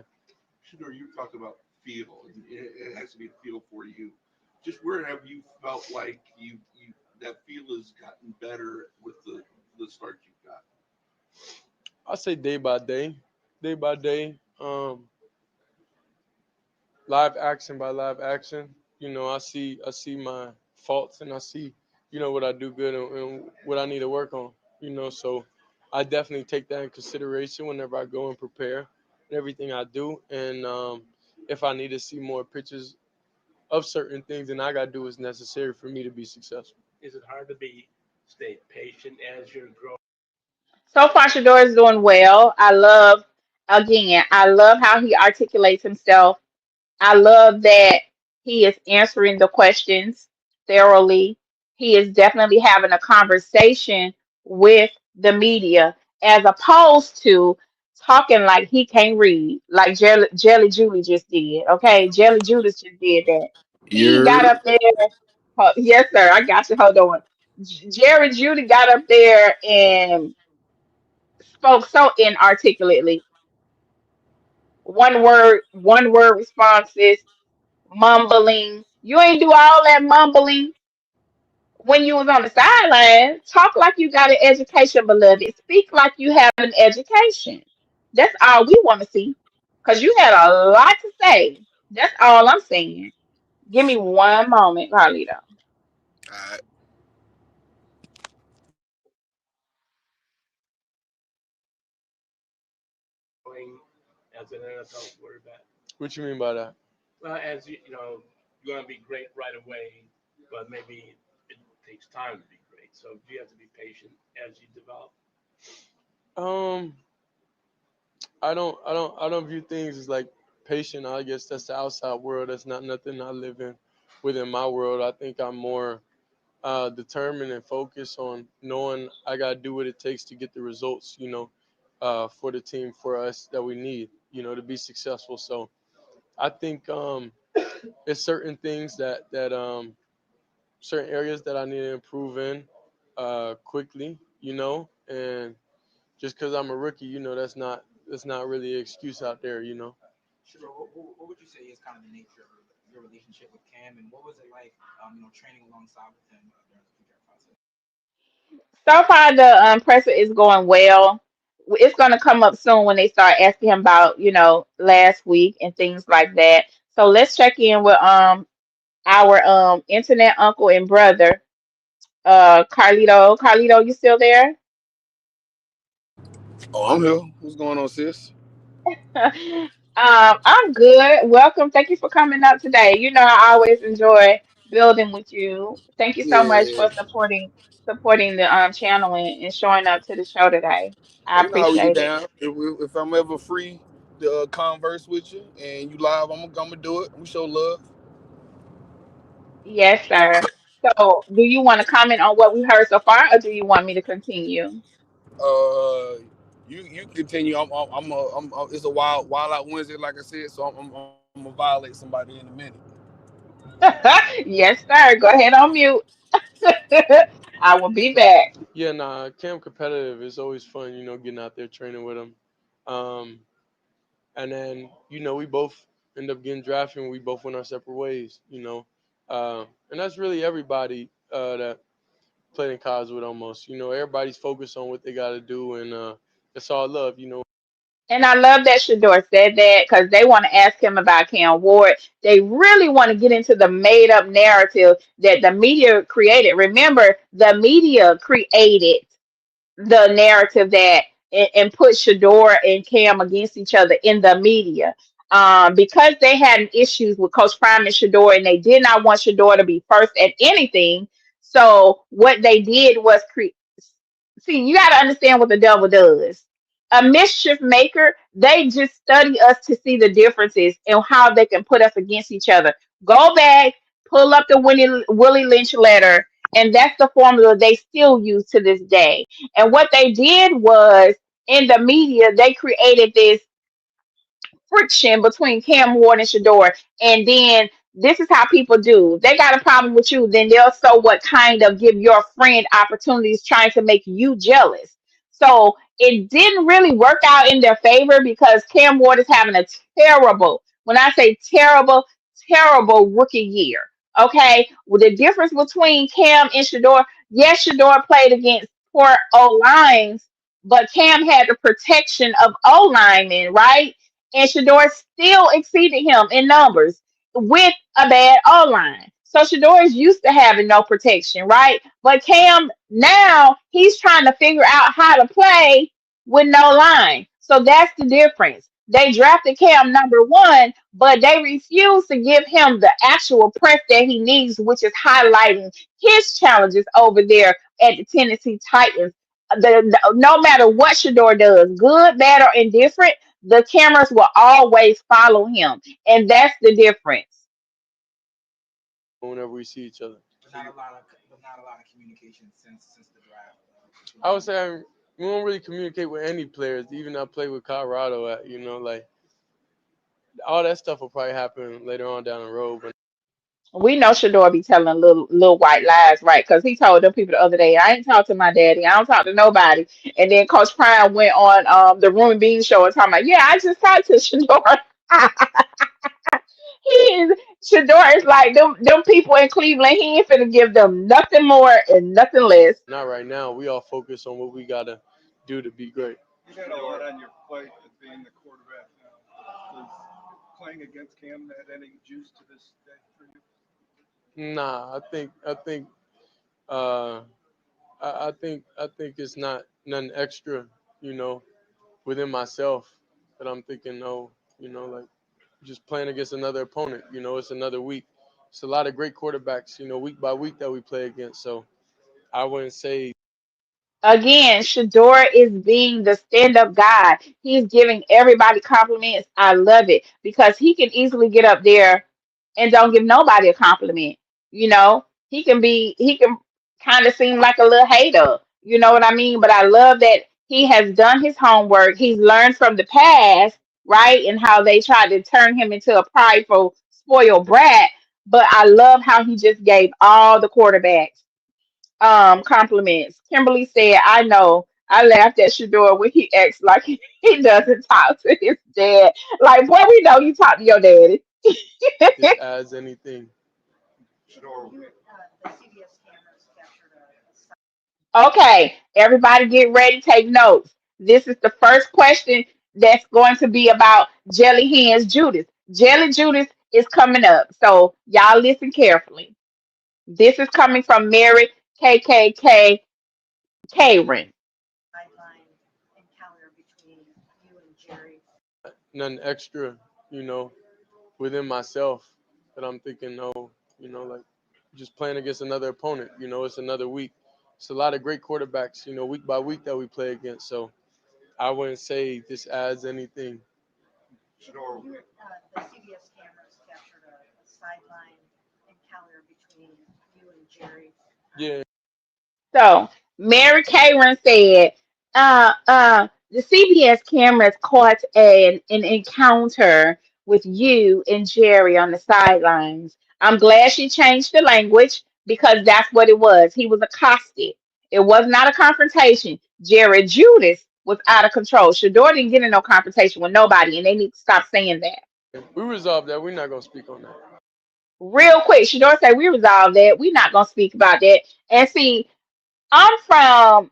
Shedeur, you talked about feel, and it has to be a feel for you. Just where have you felt like you that feel has gotten better with the start you've got? I say day by day. Live action by live action. I see my faults and I see, what I do good and what I need to work on. So I definitely take that in consideration whenever I go and prepare and everything I do. And if I need to see more pictures of certain things, then I gotta do what's necessary for me to be successful. Is it hard to be stay patient as you're growing? So far, Shador is doing well. I love how he articulates himself. I love that he is answering the questions thoroughly. He is definitely having a conversation with the media as opposed to talking like he can't read, like Jelly Julie just did. Okay, Jelly Judas just did that. He You're got up there. Yes, sir. I got you. Hold on. Jerry Judy got up there and spoke so inarticulately. One word responses, mumbling. You ain't do all that mumbling when you was on the sideline. Talk like you got an education, beloved. Speak like you have an education. That's all we want to see. Because you had a lot to say. That's all I'm saying. Give me one moment, Carlito. uh, Growing as an NFL quarterback? What you mean by that? Well, as you're gonna be great right away, but maybe it takes time to be great. So you have to be patient as you develop. Um, I don't view things as like patient. I guess that's the outside world. That's not nothing I live in within my world. I think I'm more determined and focused on knowing I gotta do what it takes to get the results. For the team, for us that we need. To be successful. So I think it's certain things that certain areas that I need to improve in quickly. And just because I'm a rookie, that's not really an excuse out there. Sure. What would you say is kind of the nature of your relationship with Cam, and what was it like, training alongside with him during the pre-draft process? So far, the presser is going well. It's going to come up soon when they start asking him about, last week and things like that. So let's check in with our internet uncle and brother, Carlito. Carlito, you still there? oh, I'm here. What's going on, sis? I'm good. Welcome. Thank you for coming up today. I always enjoy building with you. Thank you so much Yeah. for supporting the channel and showing up to the show today. I You know how we get appreciate it. down. If I'm ever free to converse with you and you live, I'm gonna do it. We show love. Yes, sir. So, do you want to comment on what we heard so far, or do you want me to continue? Uh, you continue. It's a wild out Wednesday, like I said. So I'm gonna violate somebody in a minute. Yes, sir. Go ahead on mute. I will be back. Yeah, nah, camp competitive is always fun. Getting out there training with them. Um, and then we both end up getting drafted, and we both went our separate ways. And that's really everybody that played in college with almost. Everybody's focused on what they got to do, and it's all love. And I love that Shador said that because they want to ask him about Cam Ward. They really want to get into the made up narrative that the media created. Remember, the media created the narrative that and put Shador and Cam against each other in the media. Because they had issues with Coach Prime and Shador, and they did not want Shador to be first at anything. So what they did was create. See, you got to understand what the devil does. A mischief maker, they just study us to see the differences and how they can put us against each other. Go back, pull up the Willie Lynch letter, and that's the formula they still use to this day. And what they did was in the media, they created this friction between Cam Ward and Shador. And then this is how people do. They got a problem with you, then they'll so what kind of give your friend opportunities trying to make you jealous. So it didn't really work out in their favor because Cam Ward is having a terrible, when I say terrible, terrible rookie year. Okay. Well, the difference between Cam and Shador, yes, Shador played against poor O lines, but Cam had the protection of O linemen, right? And Shador still exceeded him in numbers with a bad O line. So Shador is used to having no protection, right? But Cam now he's trying to figure out how to play with no line. So that's the difference. They drafted Cam number one, but they refuse to give him the actual press that he needs, which is highlighting his challenges over there at the Tennessee Titans. No matter what Shador does, good, bad, or indifferent, the cameras will always follow him, and that's the difference. whenever we see each other. But not a lot of communication since the draft I between would you. say we don't really communicate with any players. Even I play with Colorado at, like all that stuff will probably happen later on down the road. But We know Shador be telling little white lies, right? Because he told them people the other day, I ain't talk to my daddy. I don't talk to nobody. And then Coach Prime went on the Room and Bean show and talking about, yeah, I just talked to Shador. he is Shador is like them people in Cleveland. He ain't finna give them nothing more and nothing less. not right now. We all focus on what we gotta do to be great. You got a lot on your plate as being the quarterback now. Does playing against Cam add any juice to this day for you? Nah, I think uh I think it's not nothing extra, you know, within myself that I'm thinking, oh, like just playing against another opponent. It's another week. It's a lot of great quarterbacks, week by week that we play against. So I wouldn't say Again, Shador is being the stand-up guy. He's giving everybody compliments. I love it because he can easily get up there and don't give nobody a compliment. He can kind of seem like a little hater. You know what I mean? But I love that he has done his homework. He's learned from the past, right? And how they tried to turn him into a prideful, spoiled brat. But I love how he just gave all the quarterbacks compliments. Kimberly said, I know. I laughed at Shador when he acts like he doesn't talk to his dad. Like, boy, we know you talk to your daddy. this adds anything. Shador, The CBS cameras captured a side Okay, everybody get ready, take notes. This is the first question that's going to be about Jelly Hands Judas. Jelly Judas is coming up. So y'all listen carefully. This is coming from Mary KKK Karen. sideline encounter between you and Jerry. Nothing extra, you know, within myself that I'm thinking, oh, like just playing against another opponent. It's another week. It's a lot of great quarterbacks, week by week that we play against. So I wouldn't say this adds anything. Shador, The CBS cameras captured a sideline encounter between you and Jerry. Yeah, So Mary Karen said, the CBS cameras caught an encounter with you and Jerry on the sidelines. I'm glad she changed the language because that's what it was. He was accosted. It was not a confrontation. Jared Judas was out of control. Shedeur didn't get in no confrontation with nobody, and they need to stop saying that. We resolved that. We're not gonna speak on that. Real quick, Shedeur said we resolved that. We're not gonna speak about that. And see, I'm from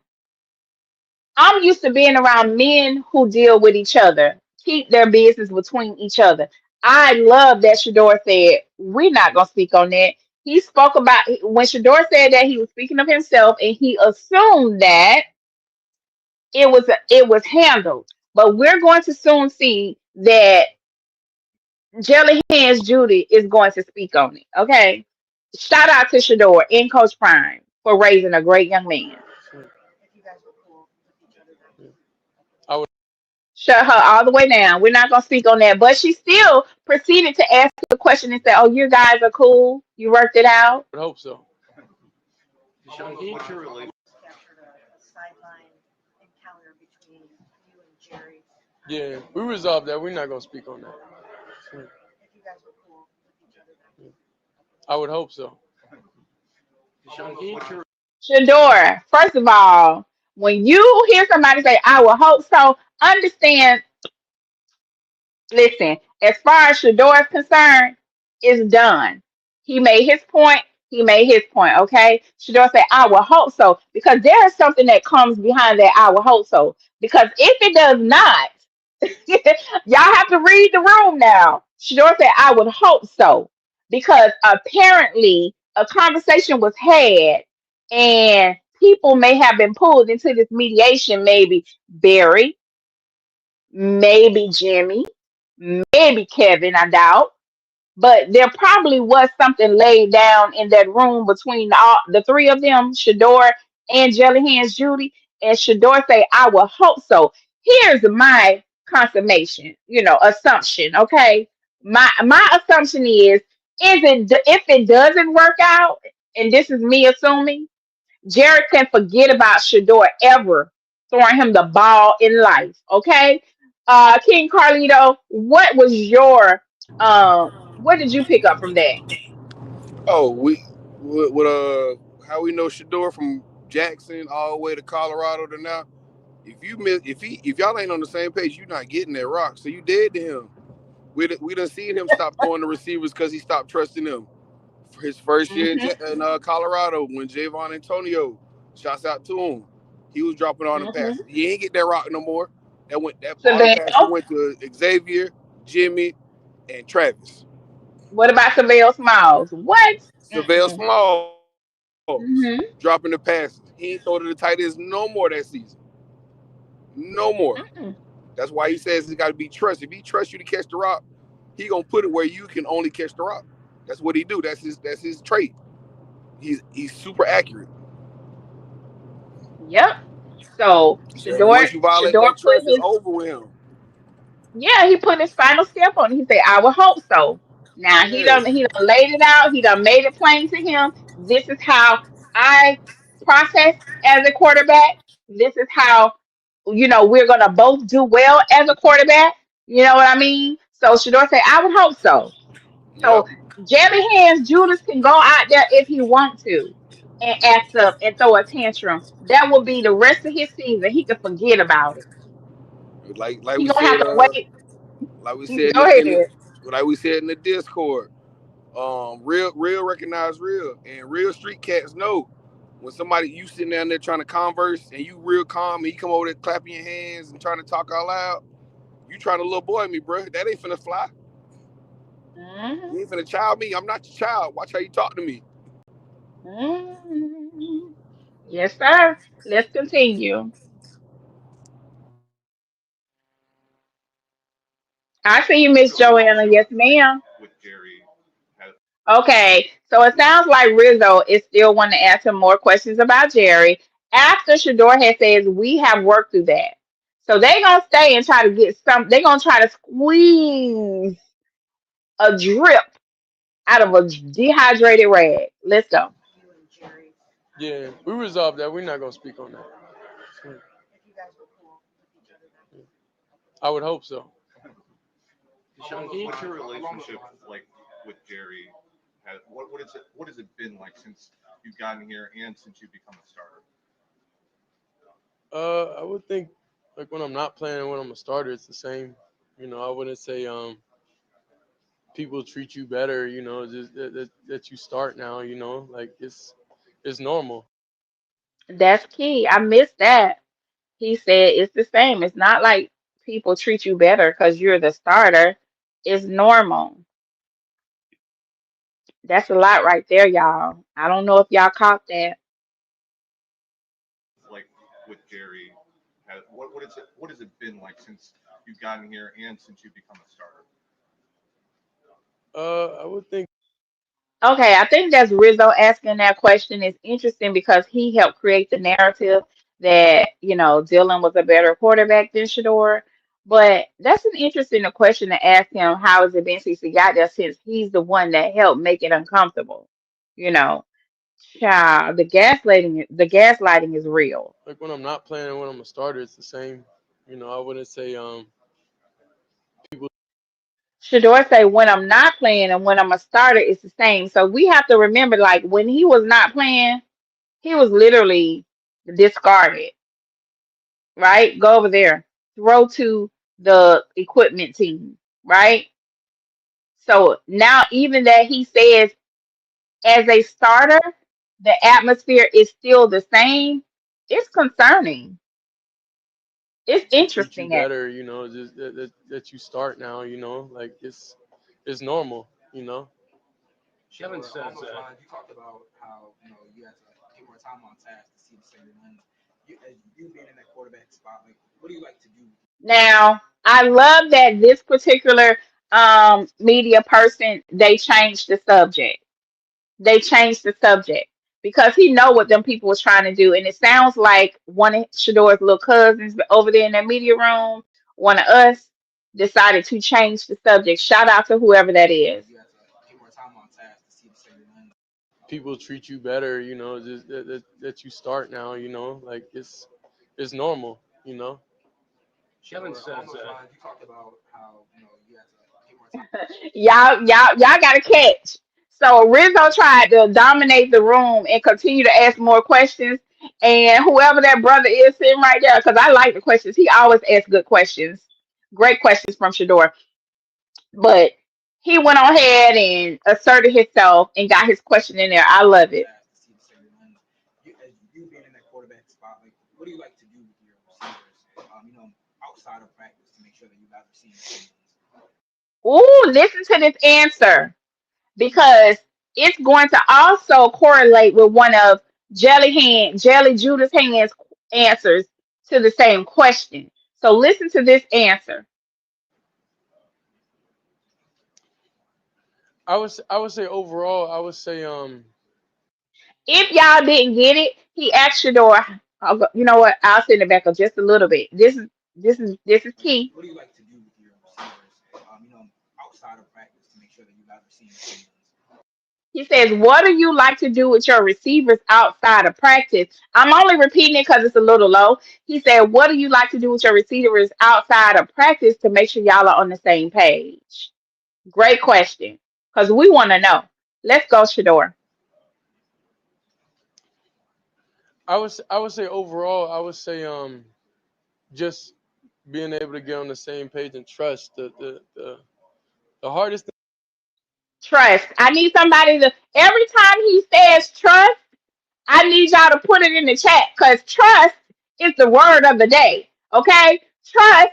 I'm used to being around men who deal with each other, keep their business between each other. I love that Shedeur said, we're not going to speak on that. He spoke about when Shedeur said that he was speaking of himself and he assumed that it was handled. But we're going to soon see that Jelly Hands Judy is going to speak on it. Okay. Shout out to Shedeur and Coach Prime for raising a great young man. If you guys were cool with each other then. I would Shut her all the way down. We're not gonna speak on that. But she still proceeded to ask the question and say, "Oh, you guys are cool. You worked it out." hope so. What's your relationship? Captured a sideline encounter between you and Jerry. Yeah, we resolved that. We're not gonna speak on that. If you guys were cool with each other then. I would hope so. Shador, first of all, when you hear somebody say, "I will hope so," understand. Listen, as far as Shador is concerned, it's done. He made his point. He made his point. Okay. Shador said, "I will hope so," because there is something that comes behind that. I will hope so. Because if it does not, y'all have to read the room now. Shador said, "I would hope so," because apparently a conversation was had, and people may have been pulled into this mediation. Maybe Barry, maybe Jimmy, maybe Kevin, I doubt. But there probably was something laid down in that room between the three of them, Shador and Jelly Hands Judy. And Shador say, "I will hope so." Here's my consummation, assumption. Okay. My assumption is it if it doesn't work out, and this is me assuming, Jared can forget about Shador ever throwing him the ball in life. Okay. King Carlito, what did you pick up from that? Oh, how we know Shedeur from Jackson all the way to Colorado to now. If y'all ain't on the same page, you're not getting that rock. So you dead to him. We done seen him stop throwing the receivers because he stopped trusting them. For his first year Hmm. in Colorado, when Javon Antonio, shouts out to him, he was dropping all them Hmm. passes. He ain't get that rock no more. That all the Savannah, passes went to Xavier, Jimmy, and Travis. what about Savelle Smiles? What? Savell Mm-mm. Smalls dropping the Hmm. passes. He ain't throw to the tight ends no more that season. No more. Mm-mm. That's why he says it's got to be trust. If he trusts you to catch the rock, he gonna put it where you can only catch the rock. That's what he do. That's his trait. He's super accurate. Yep. So And Shador once you violate Shador that put trust, it's his over with him. Yeah, he put his final step on it. He said, "I would hope so." Now Yeah. he done laid it out. He done made it plain to him. This is how I process as a quarterback. This is how we're gonna both do well as a quarterback. You know what I mean? So Shador said, "I would hope so." So Yep. Jelly Hands Judas can go out there if he wants to and act up and throw a tantrum. That will be the rest of his season. He can forget about it. Like He we gonna have said, to wait. like we said Go ahead. like we said in the Discord. Real recognize real, and real street cats know when somebody you sitting down there trying to converse and you real calm and you come over there clapping your hands and trying to talk out loud. You trying to little boy me, bro. That ain't finna fly. Mhm. You ain't finna child me. I'm not your child. Watch how you talk to me. Mhm. Yes, sir. Let's continue. I see you, Miss So your Joanna. relationship Yes, ma'am. with Jerry has Okay, so it sounds like Rizzo is still wanting to ask him more questions about Jerry. After Shador has says we have worked through that. So they're gonna stay and try to get they're gonna try to squeeze a drip out of a dehydrated rag. Let's go. You and Jerry. Yeah, we resolved that. We're not gonna speak on that. If you guys were cool with each other then. I would hope so. what's your relationship like with Jerry What has it been like since you've gotten here and since you've become a starter? I would think like when I'm not playing and when I'm a starter, it's the same. I wouldn't say people treat you better. Just that you start now. Like it's normal. That's key. I missed that. He said it's the same. It's not like people treat you better because you're the starter. It's normal. That's a lot right there, y'all. I don't know if y'all caught that. Like with Jerry, what has it been like since you've gotten here and since you've become a starter? I would think Okay, I think that's Rizzo asking that question is interesting because he helped create the narrative that, Dylan was a better quarterback than Shedeur. But that's an interesting question to ask him, how has it been since he got there, since he's the one that helped make it uncomfortable. You know, Child, the gaslighting is real. like when I'm not playing and when I'm a starter, it's the same. I wouldn't say people. Shador say when I'm not playing and when I'm a starter, it's the same. So we have to remember, like when he was not playing, he was literally discarded, right? Go over there, throw to the equipment team, right? So now, even that he says as a starter, the atmosphere is still the same. It's concerning. It's Treat you interesting. better, just that you start now, like it's normal, Kevin Kevin says says along those lines, you talked about how you have to get more time on task to see the same wins. As you being in that quarterback spot, like what do you like to do? Now, I love that this particular media person, they changed the subject. They changed the subject because he know what them people was trying to do. And it sounds like one of Shador's little cousins over there in that media room, one of us, decided to change the subject. Shout out to whoever that is. You have to get more time on task to see the same wins. people treat you better, just that you start now, like it's normal, Kevin Or along says those lines, you talked about how you have to get more time. Y'all got to catch. So Rizzo tried to dominate the room and continue to ask more questions. And whoever that brother is sitting right there, because I like the questions. He always asks good questions. Great questions from Shador. But he went on ahead and asserted himself and got his question in there. I love it. Task to see the same wins. As you being in that quarterback spot, like what do you like to do with your receivers? Outside of practice to make sure that you guys are seeing the same wins. Ooh, listen to this answer because it's going to also correlate with one of Jelly Judah's hands answers to the same question. So listen to this answer. I would say overall, I would say If y'all didn't get it, he asked Shador. You know what? I'll send it back up just a little bit. This is Like key. what do you like to do with your receivers? Outside of practice to make sure that you guys are seeing the same wins. He says, "What do you like to do with your receivers outside of practice?" I'm only repeating it because it's a little low. He said, "What do you like to do with your receivers outside of practice to make sure y'all are on the same page?" Great question, because we want to know. Let's go, Shador. I would say overall, I would say just being able to get on the same page and trust the hardest thing. Trust. I need somebody to. Every time he says trust, I need y'all to put it in the chat because trust is the word of the day. Okay, trust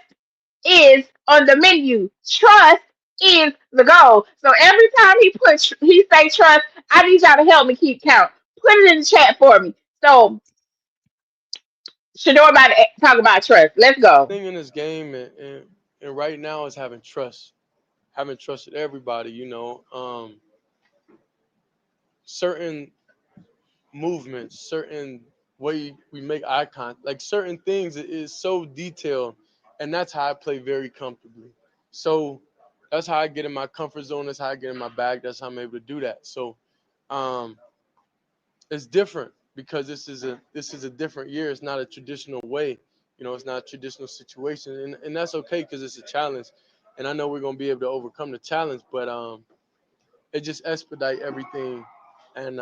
is on the menu. Trust is the goal. So every time he say trust, I need y'all to help me keep count. Put it in the chat for me. So Shador about to talk about trust. Let's go. Thing in this game and right now is having trust. Having trust with everybody, certain movements, certain way we make eye contact, like certain things is so detailed, and that's how I play very comfortably. So that's how I get in my comfort zone. That's how I get in my bag. That's how I'm able to do that. So um, it's different because this is a different year. It's not a traditional way. It's not a traditional situation, and that's okay because it's a challenge, and I know we're gonna be able to overcome the challenge. But it just expedite everything, and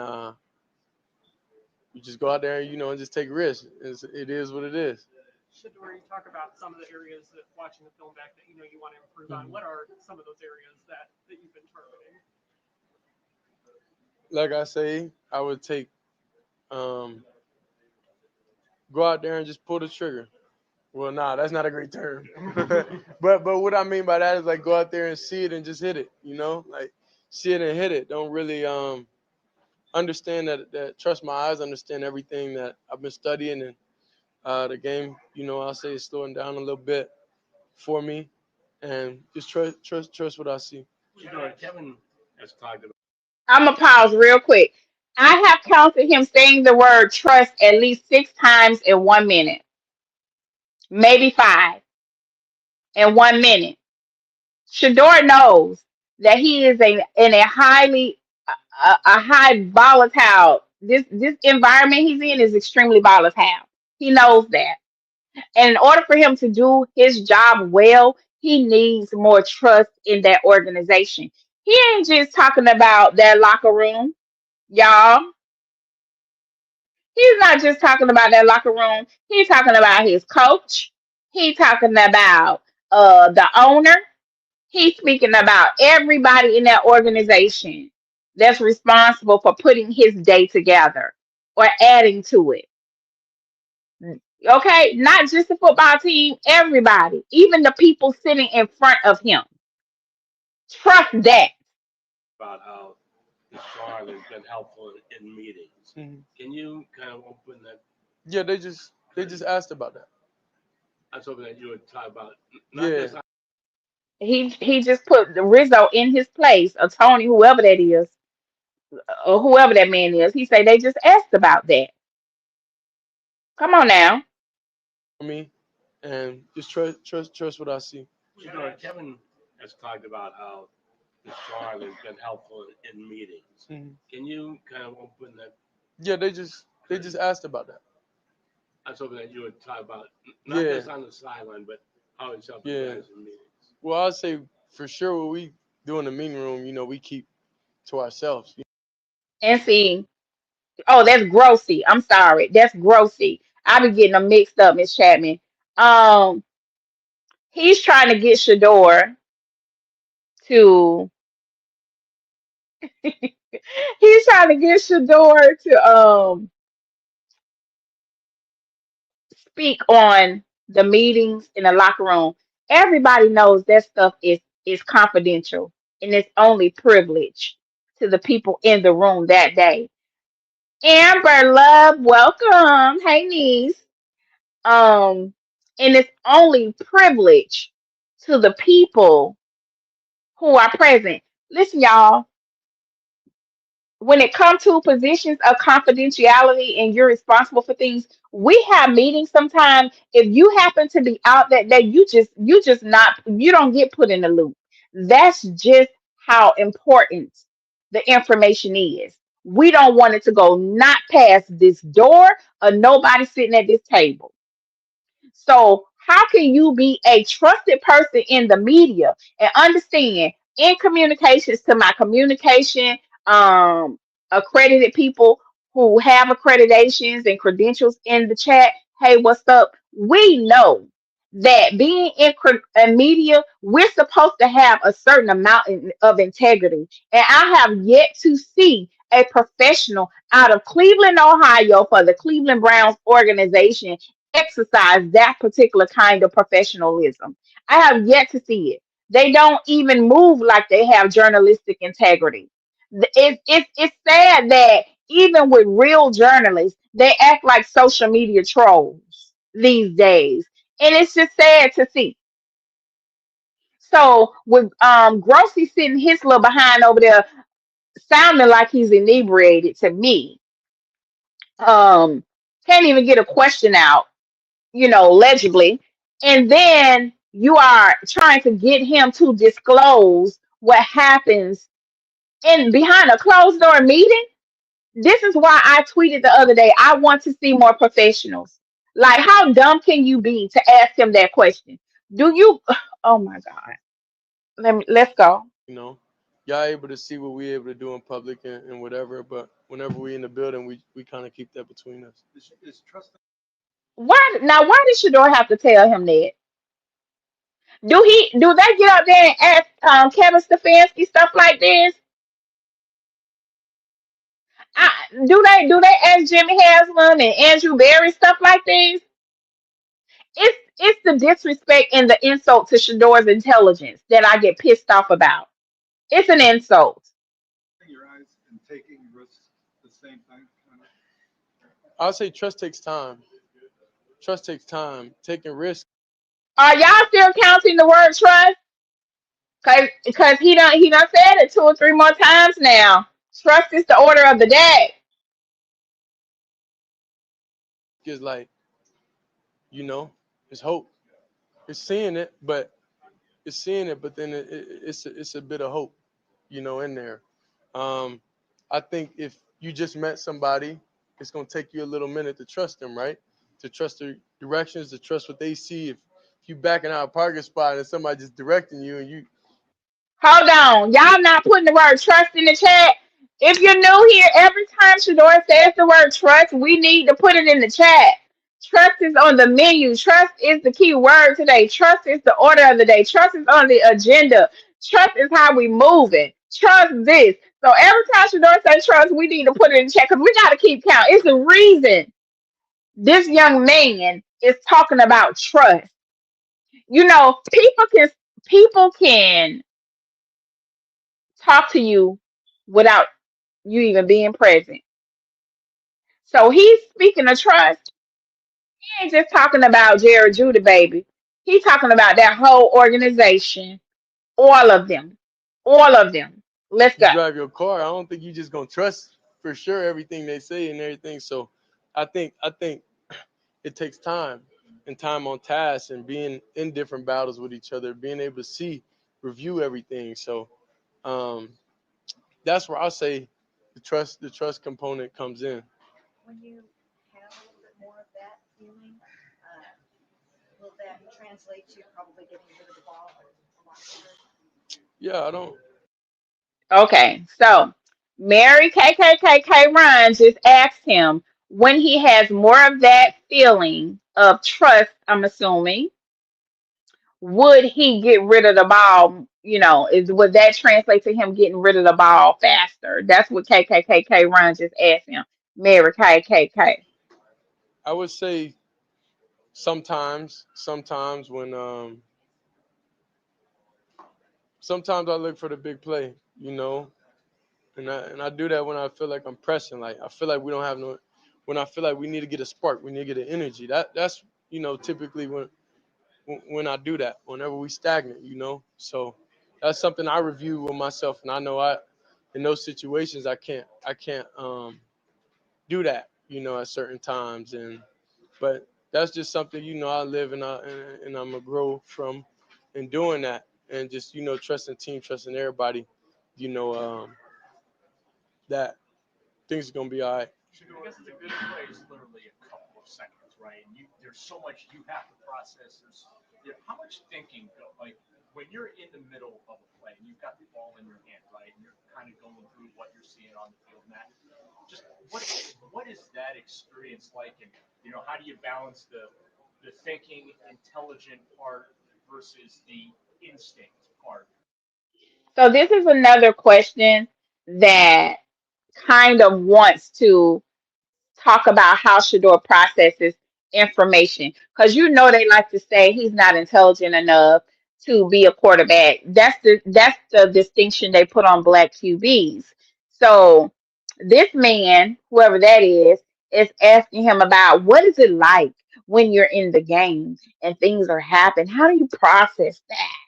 you just go out there, and just take risks. It is what it is. Shedeur, you talk about some of the areas that watching the film back that you want to improve on. Mhm. What are some of those areas that you've been targeting? Like I say, I would take um, go out there and just pull the trigger. Well, nah, that's not a great term. but what I mean by that is like go out there and see it and just hit it. Like see it and hit it. Don't really understand that trust my eyes, understand everything that I've been studying, and the game. I'll say is slowing down a little bit for me, and just trust what I see. You know, Kevin has talked about. I'm gonna pause real quick. I have counted him saying the word trust at least 6 times in 1 minute, maybe five in 1 minute. Shador knows that he is in a a high volatile. This environment he's in is extremely volatile. He knows that. And in order for him to do his job well, he needs more trust in that organization. He ain't just talking about that locker room, y'all. He's not just talking about that locker room. He's talking about his coach. He's talking about the owner. He's speaking about everybody in that organization that's responsible for putting his day together or adding to it. Okay, not just the football team, everybody, even the people sitting in front of him. Trust that. About how the SAR has been helpful in meetings. Mhm. Can you kind of open that? Yeah, they just asked about that. I was hoping that you would talk about not Yeah, just He just put the Rizzo in his place, or Tony, whoever that is, or whoever that man is. He said they just asked about that. Come on now. for me, and just trust what I see. you know, Kevin has talked about how the SAR has been helpful in meetings. Mhm. Can you kind of open that? Yeah, they just asked about that. I was hoping that you would talk about not Yeah, just on the sideline, but how it's helping yeah. guys in meetings. Well, I'd say for sure what we do in the meeting room, we keep to ourselves. And see, oh, that's Grossy. I'm sorry. That's Grossy. I be getting them mixed up, Miss Chapman. Um, he's trying to get Shador to he's trying to get Shador to speak on the meetings in the locker room. Everybody knows that stuff is confidential and it's only privilege to the people in the room that day. Amber Love, welcome. Hey niece. Um, and it's only privilege to the people who are present. Listen, y'all, when it comes to positions of confidentiality and you're responsible for things, we have meetings sometimes. If you happen to be out that day, you don't get put in the loop. That's just how important the information is. We don't want it to go not past this door or nobody sitting at this table. So, how can you be a trusted person in the media and understand in communications to my communication accredited people who have accreditations and credentials in the chat? Hey, what's up? We know that being in media, we're supposed to have a certain amount of integrity. And I have yet to see a professional out of Cleveland, Ohio for the Cleveland Browns organization exercise that particular kind of professionalism. I have yet to see it. They don't even move like they have journalistic integrity. It's sad that even with real journalists, they act like social media trolls these days. And it's just sad to see. So with Grossy sitting his little behind over there sounding like he's inebriated to me. Um can't even get a question out, legibly. And then you are trying to get him to disclose what happens in behind a closed door meeting. This is why I tweeted the other day. I want to see more professionals. Like, how dumb can you be to ask him that question? Do you? Oh my God. Let's go. You know, y'all able to see what we able to do in public and whatever. But whenever we in the building, we kind of keep that between us. Is trust Why did Shador have to tell him that? Do they get up there and ask Kevin Stefanski stuff like this? I, do they ask Jimmy Haslam and Andrew Barry stuff like this? It's the disrespect and the insult to Shador's intelligence that I get pissed off about. It's an insult. your eyes and taking risks the same thing? Kind of? I'll say trust takes time. Trust takes time. Taking risks. Are y'all still counting the word trust? Cause he done said it 2 or 3 more times now. Trust is the order of the day. Is like, you know, it's hope. It's seeing it, but then it's a bit of hope, in there. Um, I think if you just met somebody, it's gonna take you a little minute to trust them, right? To trust their directions, to trust what they see. If you backing out a parking spot and somebody just directing you and you Hold on. Y'all not putting the word trust in the chat. If you're new here, every time Shador says the word trust, we need to put it in the chat. Trust is on the menu. Trust is the key word today. Trust is the order of the day. Trust is on the agenda. Trust is how we moving. Trust this. So every time Shador says trust, we need to put it in the chat because we got to keep count. It's the reason this young man is talking about trust. People can talk to you without you even being present. So he's speaking of trust. He ain't just talking about Jared Judah, baby. He's talking about that whole organization, all of them, all of them. Let's you go. drive your car, I don't think you just gonna trust for sure everything they say and everything. So I think it takes time and time on task and being in different battles with each other, being able to see, review everything. So um, that's where I'll say the trust component comes in. When you have a little bit more of that feeling, will that translate to probably getting rid of the ball a lot quicker? Yeah, I don't. Okay, so Mary KKKK Run just asked him when he has more of that feeling of trust, I'm assuming, would he get rid of the ball? Would that translate to him getting rid of the ball faster? That's what KKKK Run just asked him. Mary KKK. I would say sometimes when sometimes I look for the big play, and I do that when I feel like I'm pressing. Like I feel like we don't have no. When I feel like we need to get a spark, we need to get an energy. That's typically when I do that. Whenever we stagnant, So that's something I review with myself, and I know in those situations I can't do that. At certain times, but that's just something I live and I'm gonna grow from in doing that, and just trusting team, trusting everybody. You know that things are gonna be all right. Because it's a good play is literally a couple of seconds, right? And there's so much you have to process. How much thinking go like when you're in the middle of a play and you've got the ball in your hand, right? And you're kind of going through what you're seeing on the field, Matt. Just what is that experience like, and how do you balance the thinking, intelligent part versus the instinct part? So this is another question that kind of wants to talk about how Shador processes information. Because they like to say he's not intelligent enough to be a quarterback. That's the distinction they put on black QBs. So this man, whoever that is asking him about what is it like when you're in the game and things are happening. How do you process that?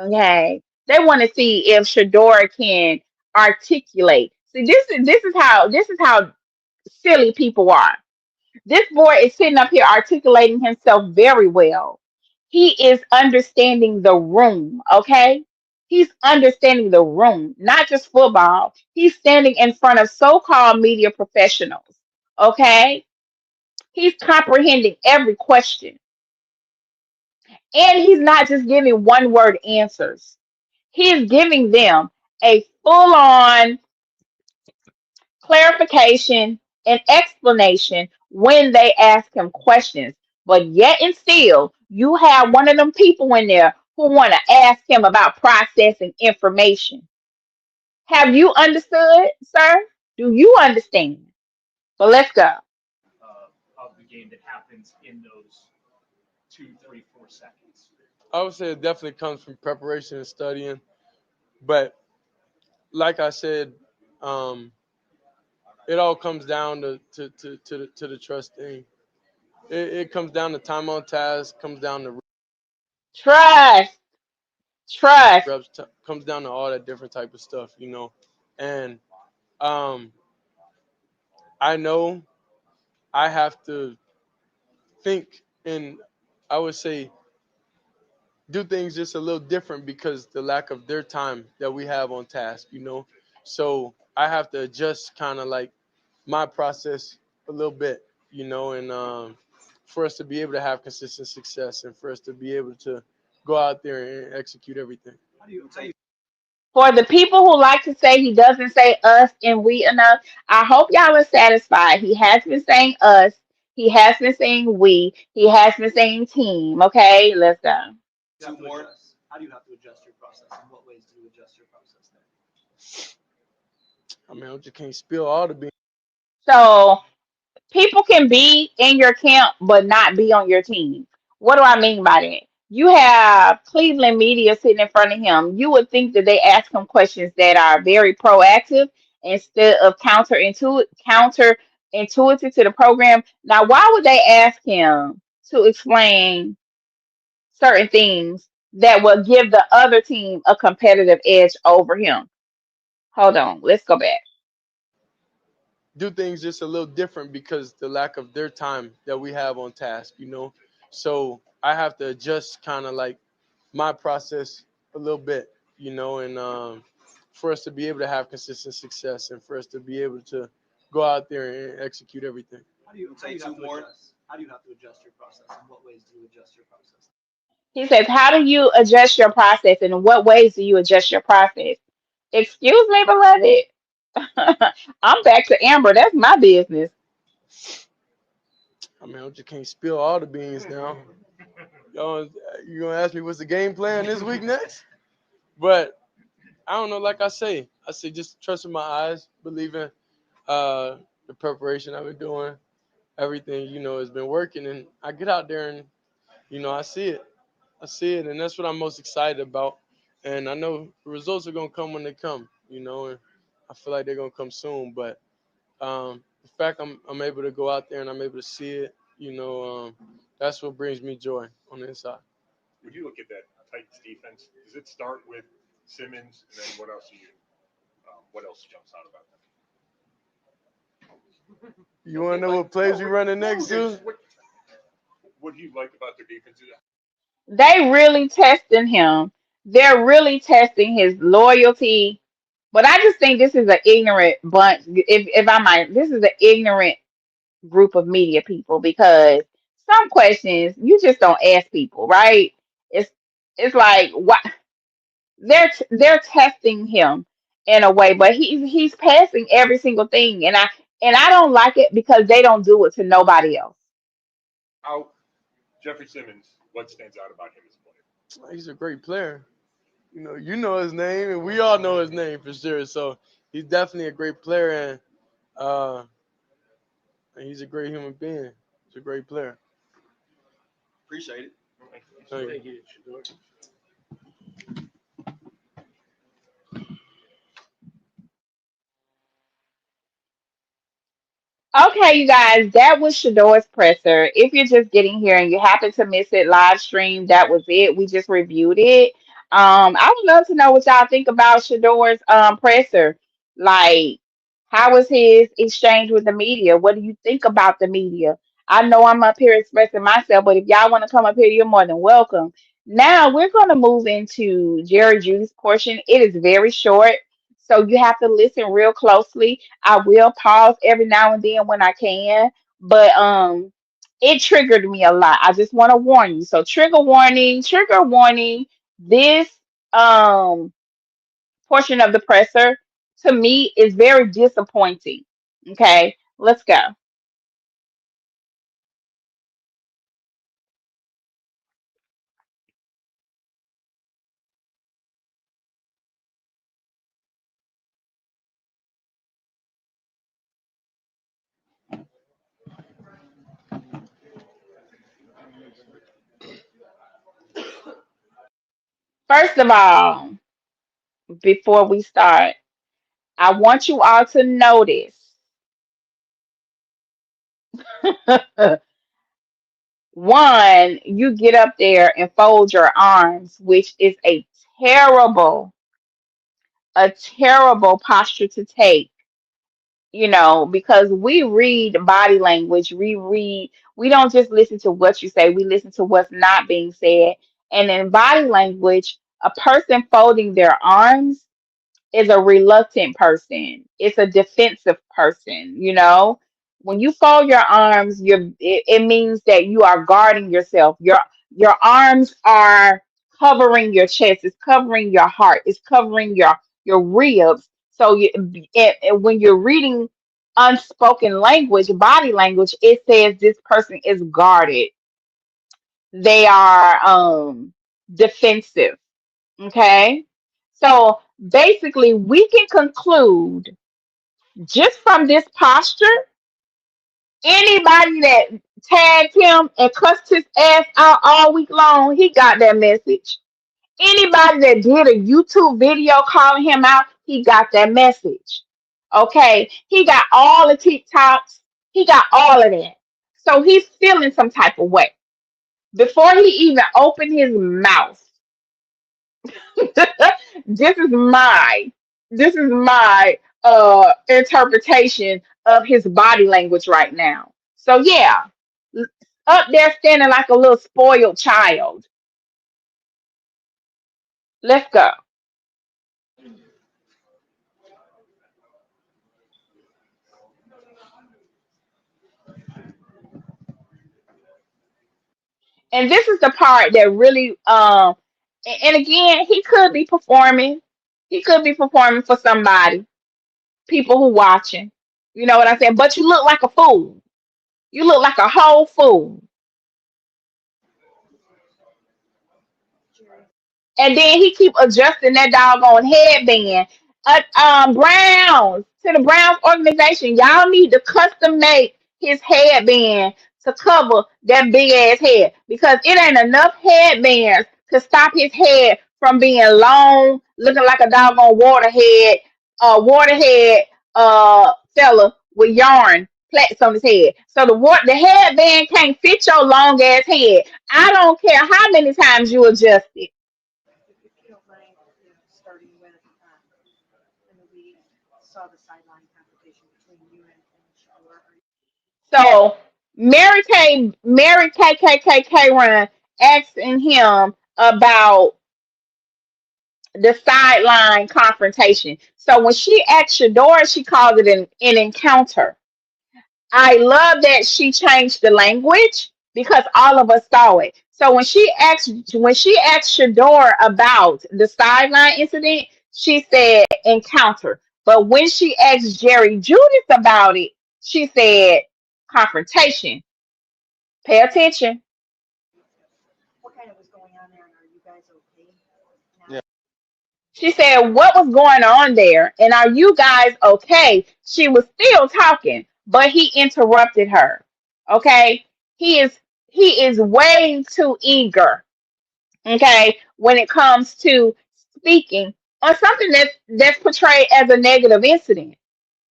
Okay. They want to see if Shador can articulate. See, this is how silly people are. This boy is sitting up here articulating himself very well. He is understanding the room, okay? He's understanding the room, not just football. He's standing in front of so called media professionals, okay? He's comprehending every question. And he's not just giving one word answers, he is giving them a full on clarification and explanation when they ask him questions. But yet and still, you have one of them people in there who want to ask him about processing information. Have you understood, sir? Do you understand? So let's go. of the game that happens in those 2, 3, 4 seconds. I would say it definitely comes from preparation and studying. But like I said, um, it all comes down to the trust thing. It comes down to time on task, comes down to Trust, trust. reps, comes down to all that different type of stuff. And um, I know I have to think and I would say do things just a little different because the lack of their time that we have on task. So I have to adjust kind of like my process a little bit, and for us to be able to have consistent success and for us to be able to go out there and execute everything. How do you For the people who like to say he doesn't say us and we enough, I hope y'all are satisfied. He has been saying us. He has been saying we. He has been saying team. Okay, let's go. Two more. How do you have to adjust your process? In what ways do you adjust your process there? I mean, I just can't spill all the beans. So people can be in your camp but not be on your team. What do I mean by that? You have Cleveland media sitting in front of him. You would think that they ask him questions that are very proactive instead of counterintuitive to the program. Now, why would they ask him to explain certain things that will give the other team a competitive edge over him? Hold on, let's go back. Do things just a little different because the lack of their time that we have on task. So I have to adjust kind of like my process a little bit, and for us to be able to have consistent success and for us to be able to go out there and execute everything. How do you have to adjust your process? In what ways do you adjust your process? He says, how do you adjust your process and in what ways do you adjust your process? Excuse me, beloved. I'm back to Amber. That's my business. I mean, I just can't spill all the beans now. Y'all, you gonna ask me what's the game plan this week next? But I don't know. Like I say just trusting my eyes, believing the preparation I've been doing, everything has been working, and I get out there and I see it. I see it, and that's what I'm most excited about. And I know the results are gonna come when they come, and I feel like they're gonna come soon. But the fact I'm able to go out there and I'm able to see it, that's what brings me joy on the inside. When you look at that Titans defense, does it start with Simmons, and then what else are you? What else jumps out about You want to know what plays we running next, them? too? What do you like about their defense? They really testing him. They're really testing his loyalty. But I just think this is an ignorant bunch. If I might, this is an ignorant group of media people because some questions you just don't ask people, right? It's it's like what they're testing him in a way, but he's passing every single thing, and I don't like it because they don't do it to nobody else. How Jeffrey Simmons? What stands out about him as a player? He's a great player. You know his name, and we all know his name for sure. So he's definitely a great player, uh, and he's a great human being. He's a great player. Appreciate it. Thank you. Okay, you guys, that was Shedeur's presser. If you're just getting here and you happen to miss it live stream, that was it. We just reviewed it. I would love to know what y'all think about Shedeur's presser. Like, how was his exchange with the media? What do you think about the media? I know I'm up here expressing myself, but if y'all want to come up here, you're more than welcome. Now we're going to move into Jerry Judy's portion. It is very short, so you have to listen real closely. I will pause every now and then when I can, but it triggered me a lot. I just want to warn you. So trigger warning, trigger warning. This um portion of the presser to me is very disappointing. Okay, let's go. First of all, before we start, I want you all to notice one, you get up there and fold your arms, which is terrible, a terrible posture to take, because we read body language, we don't just listen to what you say, we listen to what's not being said. And in body language, a person folding their arms is a reluctant person. It's a defensive person. When you fold your arms, it means that you are guarding yourself. Your arms are covering your chest, it's covering your heart, it's covering your ribs. So when you're reading unspoken language, body language, it says this person is guarded. They are defensive. Okay. So basically, we can conclude just from this posture, anybody that tagged him and cussed his ass out all week long, he got that message. Anybody that did a YouTube video calling him out, he got that message. Okay. He got all the TikToks, he got all of that. So he's feeling some type of way. Before he even opened his mouth, this is my interpretation of his body language right now. So yeah, up there standing like a little spoiled child. Let's go. And this is the part that really and again, he could be performing. He could be performing for somebody, people who watching. You know what I'm saying? But you look like a fool. You look like a whole fool. And then he keep adjusting that doggone headband. Browns, to the Browns organization, y'all need to custom make his headband to cover that big ass head, because it ain't enough headbands to stop his head from being long, looking like a doggone waterhead fella with yarn plaits on his head. So the headband can't fit your long ass head. I don't care how many times you adjust it. If you don't mind, starting with, in the week, saw the sideline competition between you and Shedeur. So Mary KKKK run asking him about the sideline confrontation. So when she asked Shador, she called it an encounter. I love that she changed the language because all of us saw it. So when she asked Shador about the sideline incident, she said encounter. But when she asked Jerry Judas about it, she said confrontation. Pay attention. What kind of was going on there, and are you guys okay Yeah. now? She said, what was going on there? And are you guys okay? She was still talking, but he interrupted her. Okay. He is way too eager. Okay. When it comes to speaking on something that's portrayed as a negative incident.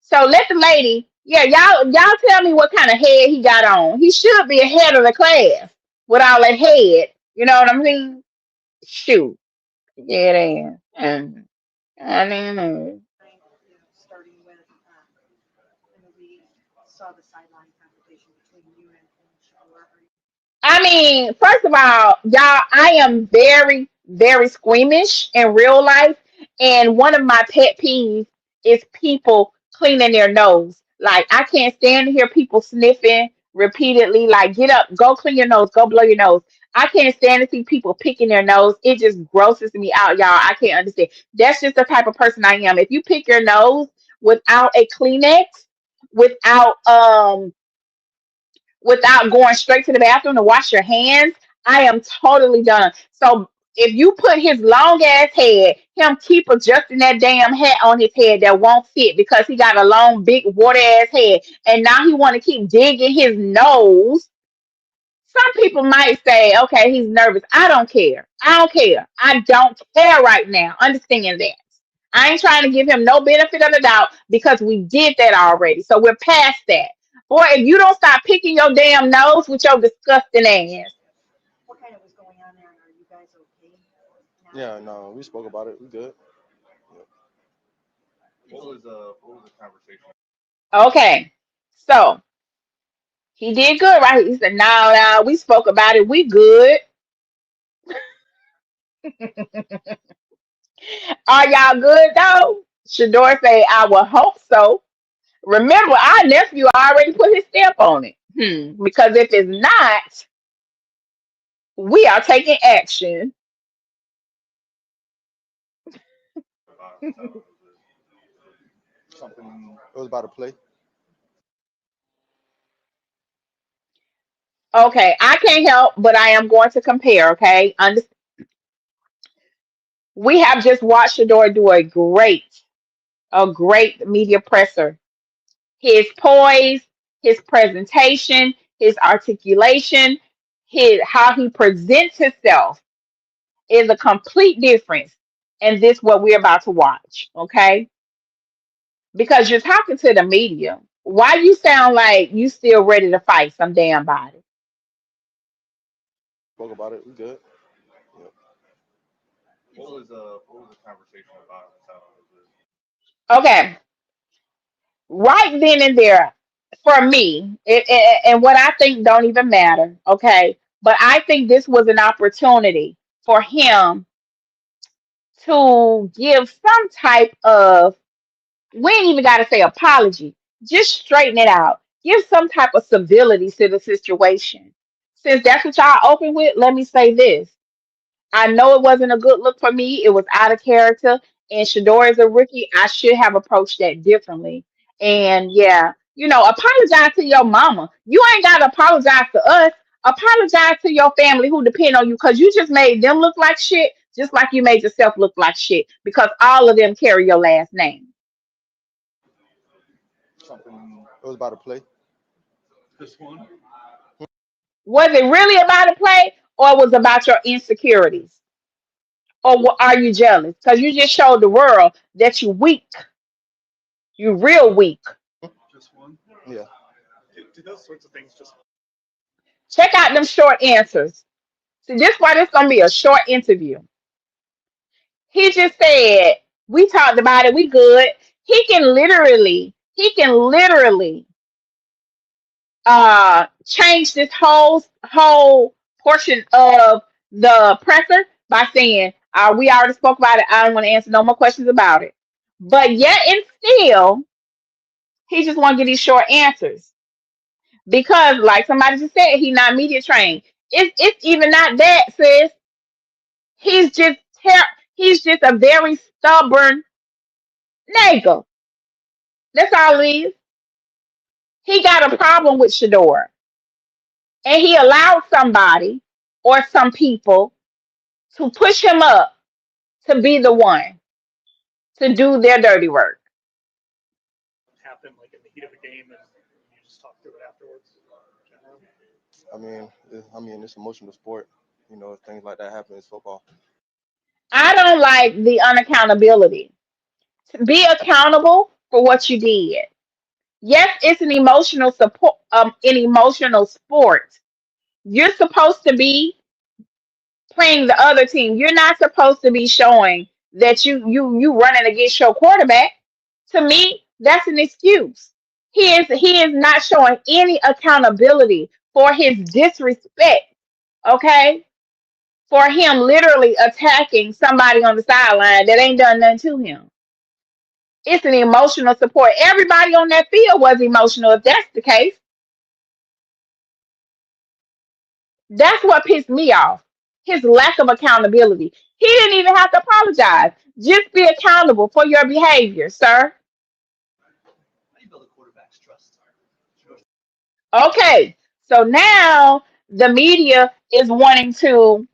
So let the lady, yeah, y'all tell me what kind of head he got on. He should be ahead of the class with all that head. You know what I'm saying? Shoot. Yeah, it is. I don't know. Mind, starting with, in the week, saw the sideline competition between you and Shedeur. I mean, first of all, y'all, I am very, very squeamish in real life. And one of my pet peeves is people cleaning their nose. Like, I can't stand to hear people sniffing repeatedly. Like, get up, go clean your nose, go blow your nose. I can't stand to see people picking their nose. It just grosses me out, y'all. I can't understand. That's just the type of person I am. If you pick your nose without a Kleenex, without without going straight to the bathroom to wash your hands, I am totally done. So if you put his long ass head, him keep adjusting that damn hat on his head that won't fit because he got a long, big water ass head, and now he want to keep digging his nose. Some people might say, okay, he's nervous. I don't care. I don't care. I don't care right now. Understand that. I ain't trying to give him no benefit of the doubt because we did that already. So we're past that. Boy, if you don't stop picking your damn nose with your disgusting ass. What kind of was going on there, and are you guys okay now? Yeah, no, we spoke about it. We good. What was the conversation? Okay. So he did good, right? He said, no, no, we spoke about it. We good. Are y'all good though? Shedeur say, I will hope so. Remember, our nephew already put his stamp on it. Because if it's not, we are taking action. Something. It was about to play. Okay, I can't help, but I am going to compare. Okay, we have just watched Shedeur do a great media presser. His poise, his presentation, his articulation, his how he presents himself is a complete difference. And this what we're about to watch. Okay, because you're talking to the media. Why you sound like you still ready to fight some damn body? Spoke about it. We good. Yeah. What was the conversation about? Okay, right then and there, for me, and what I think don't even matter. Okay, but I think this was an opportunity for him to give some type of, we ain't even got to say apology, just straighten it out. Give some type of civility to the situation. Since that's what y'all open with, let me say this. I know it wasn't a good look for me. It was out of character. And Shador is a rookie. I should have approached that differently. And yeah, apologize to your mama. You ain't got to apologize to us. Apologize to your family who depend on you because you just made them look like shit, just like you made yourself look like shit because all of them carry your last name. Something. It was about to play. This one. Was it really about a play or was it about your insecurities? Or are you jealous? Because you just showed the world that you weak. You real weak. Just one. Yeah. Do those sorts of things just Check out them short answers. See, this why this gonna be a short interview. He just said, we talked about it, we good. He can literally change this whole portion of the presser by saying, we already spoke about it. I don't want to answer no more questions about it. But yet and still, he just want to get these short answers. Because like somebody just said, he not media trained. It's even not that, sis. He's just he's just a very stubborn nigga. That's all it is. He got a problem with Shador. And he allowed somebody or some people to push him up to be the one to do their dirty work. happen like in the heat of a game and you just talk through it afterwards? Generally? It's emotional sport. Things like that happen in football. I don't like the unaccountability. Be accountable for what you did. Yes, it's an emotional support, an emotional sport. You're supposed to be playing the other team. You're not supposed to be showing that you running against your quarterback. To me, that's an excuse. He is not showing any accountability for his disrespect. Okay, for him literally attacking somebody on the sideline that ain't done nothing to him. It's an emotional support. Everybody on that field was emotional if that's the case. That's what pissed me off. His lack of accountability. He didn't even have to apologize. Just be accountable for your behavior, sir. How do you build a quarterback's trust? Okay, so now the media is wanting to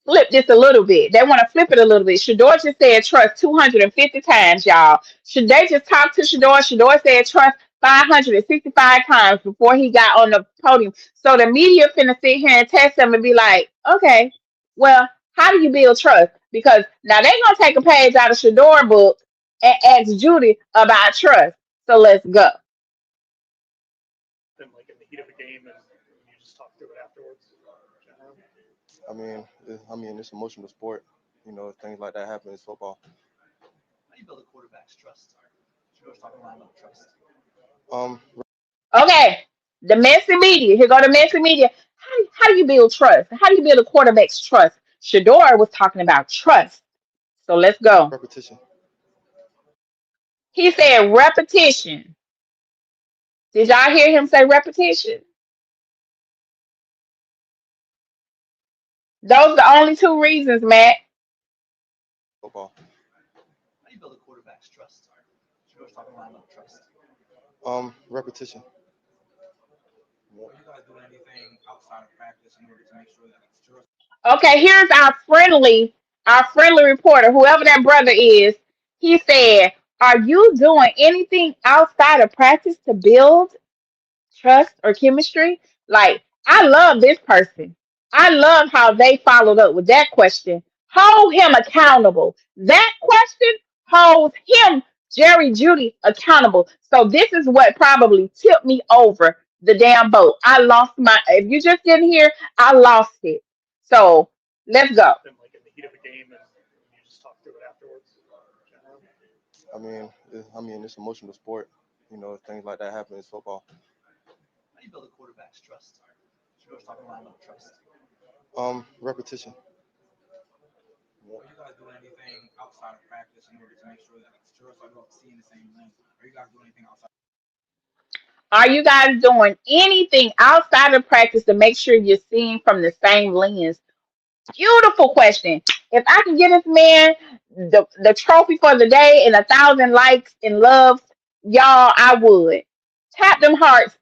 flip this a little bit. They want to flip it a little bit. Shedeur just said trust 250 times, y'all. Should they just talk to Shedeur? Shedeur said trust 565 times before he got on the podium. So the media finna sit here and test them and be like, okay, well, how do you build trust? Because now they're gonna take a page out of Shedeur book and ask Judy about trust. So let's go. Then, like in the heat of a game, and you just talk through it afterwards. Generally. It's emotional sport. Things like that happen in football. How do you build a quarterback's trust? Shador's talking a lot about trust. Um, Okay, the messy media. Here go the messy media. How do you build trust? How do you build a quarterback's trust? Shedeur was talking about trust. So let's go. repetition. He said repetition. Did y'all hear him say repetition? Those are the only two reasons, Matt. Football. How do you build a quarterback's trust? Shador's talking a lot about trust. Repetition. Are you guys doing anything outside of practice in order to make sure that it's true? Okay, here's our friendly reporter, whoever that brother is. He said, "Are you doing anything outside of practice to build trust or chemistry?" Like, I love this person. I love how they followed up with that question. Hold him accountable. That question holds him, Jerry Judy, accountable. So this is what probably tipped me over the damn boat. I lost my, if you just didn't hear, I lost it. So let's go. Then, like in the heat of a game, and you just talk through it afterwards. Generally. It's emotional sport. Things like that happen in football. How do you build a quarterback's trust? Shador's talking a lot about trust. Repetition. Are you guys doing anything outside of practice in order to make sure that it's true? So you're seeing the same lens. Are you guys doing anything outside? Are you guys doing anything outside of practice to make sure you're seeing from the same lens? Beautiful question. If I can get this man the trophy for the day and 1,000 likes and loves, y'all, I would. Tap them hearts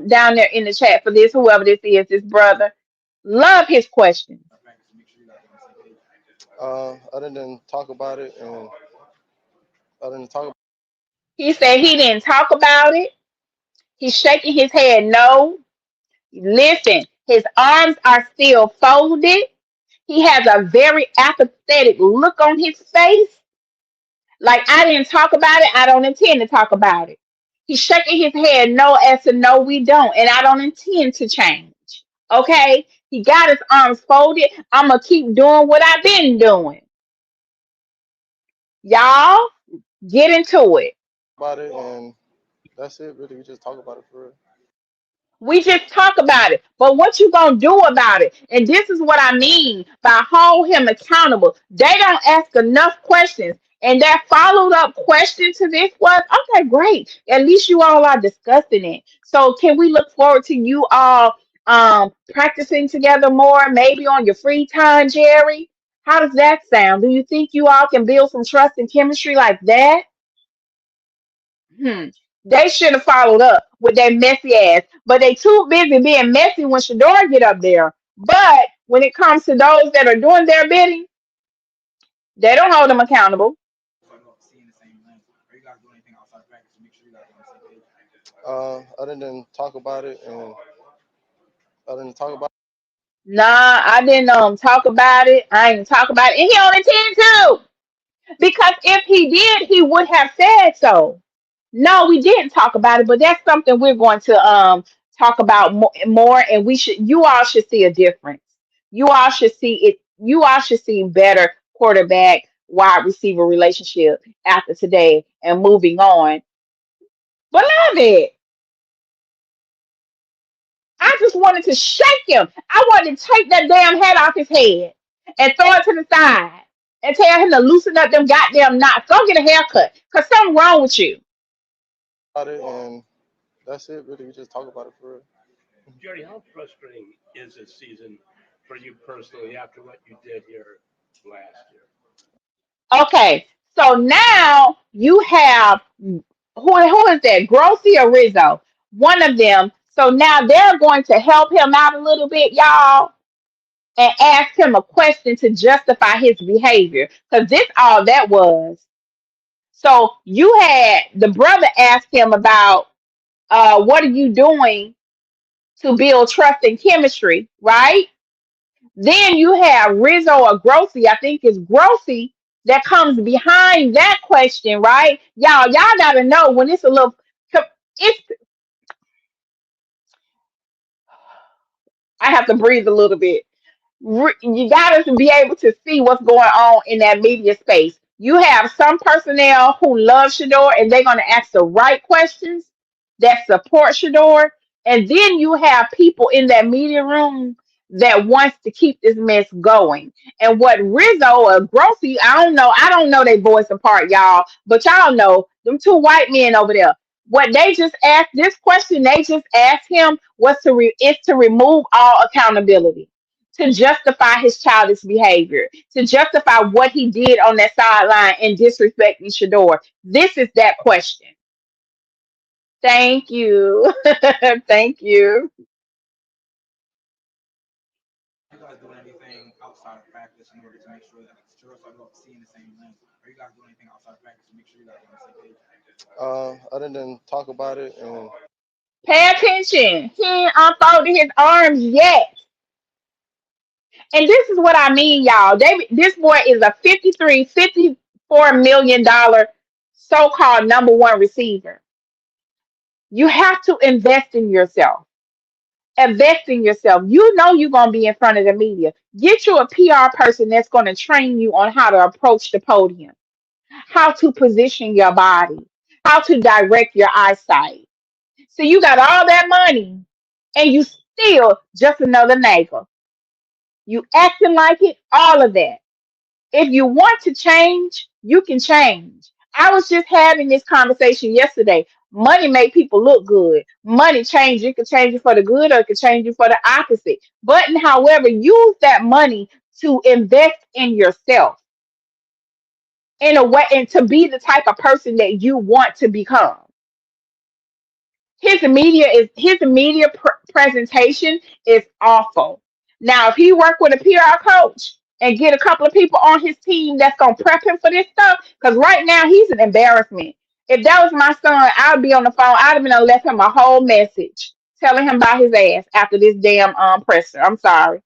down there in the chat for this, whoever this is, this brother. Love his questions. Practice to make sure you guys are on the same page. Other than talk about it and other than talk He said he didn't talk about it. He's shaking his head no. Listen, his arms are still folded. He has a very apathetic look on his face. Like, I didn't talk about it. I don't intend to talk about it. He's shaking his head no as to no, we don't. And I don't intend to change. Okay? He got his arms folded. I'm going to keep doing what I've been doing. Y'all, get into it. about it, and that's it. Really, we just talk about it for real. We just talk about it, but what you gonna do about it? And this is what I mean by hold him accountable. They don't ask enough questions, and that followed up question to this was, okay, great. At least you all are discussing it. So can we look forward to you all practicing together more, maybe on your free time, Jerry? How does that sound? Do you think you all can build some trust and chemistry like that? Hmm. They should have followed up with that messy ass, but they too busy being messy when Shedeur get up there. But when it comes to those that are doing their bidding, they don't hold them accountable. So you're seeing the same lens. Are you guys doing anything outside of practice to make sure you guys are on the same page? Other than talk about it and other than talk about Nah, I didn't talk about it. I ain't talk about it, and he don't intend to. Because if he did, he would have said so. No, we didn't talk about it, but that's something we're going to talk about more, and we should. You all should see a difference. You all should see it. You all should see better quarterback wide receiver relationship after today and moving on. But love it. I just wanted to shake him. I wanted to take that damn head off his head and throw it to the side and tell him to loosen up them goddamn knots. Go get a haircut, cause something wrong with you. it, and that's it. Really, we just talk about it for real. Jerry, how frustrating is this season for you personally after what you did here last year? Okay, so now you have who is that? Grossi or Rizzo? One of them. So now they're going to help him out a little bit, y'all, and ask him a question to justify his behavior. Because this all that was. So you had the brother ask him about what are you doing to build trust and chemistry, right? Then you have Rizzo or Grossi, I think it's Grossi, that comes behind that question, right? Y'all gotta know when it's a little it's I have to breathe a little bit. You got to be able to see what's going on in that media space. You have some personnel who love Shedeur and they're going to ask the right questions that support Shedeur. And then you have people in that media room that wants to keep this mess going. And what Rizzo or Grossi, I don't know their voice apart, y'all, but y'all know them two white men over there. What they just asked, this question they just asked him was is to remove all accountability, to justify his childish behavior, to justify what he did on that sideline and disrespecting Shador. This is that question. Thank you. Thank you. Are you guys doing anything outside of practice in order to make sure that sure so you're seeing the same lens? Are you guys doing anything outside of practice to make sure you guys are on the same page? Other than talk about it and Pay attention. He ain't unfolded his arms yet. And this is what I mean, y'all. This boy is a 53, $54 million so-called number one receiver. You have to invest in yourself. Invest in yourself. You know you're going to be in front of the media. Get you a PR person that's going to train you on how to approach the podium, how to position your body, how to direct your eyesight. So you got all that money and you still just another neighbor. You acting like it, all of that. If you want to change, you can change. I was just having this conversation yesterday. Money make people look good. Money change you can change you for the good or it can change you for the opposite. But however, use that money to invest in yourself in a way and to be the type of person that you want to become. His media presentation is awful. Now, if he work with a PR coach and get a couple of people on his team that's gonna prep him for this stuff, because right now he's an embarrassment. If that was my son, I'd be on the phone. I'd have been left him a whole message telling him about his ass after this damn presser. I'm sorry.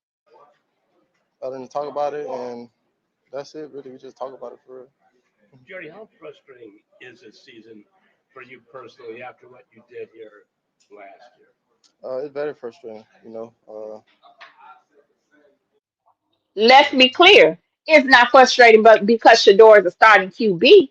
other than talk about it and that's it. Really, we just talk about it for real. Jerry, how frustrating is this season for you personally after what you did here last year? It's very frustrating, Let's be clear. It's not frustrating, but because Shador is a starting QB.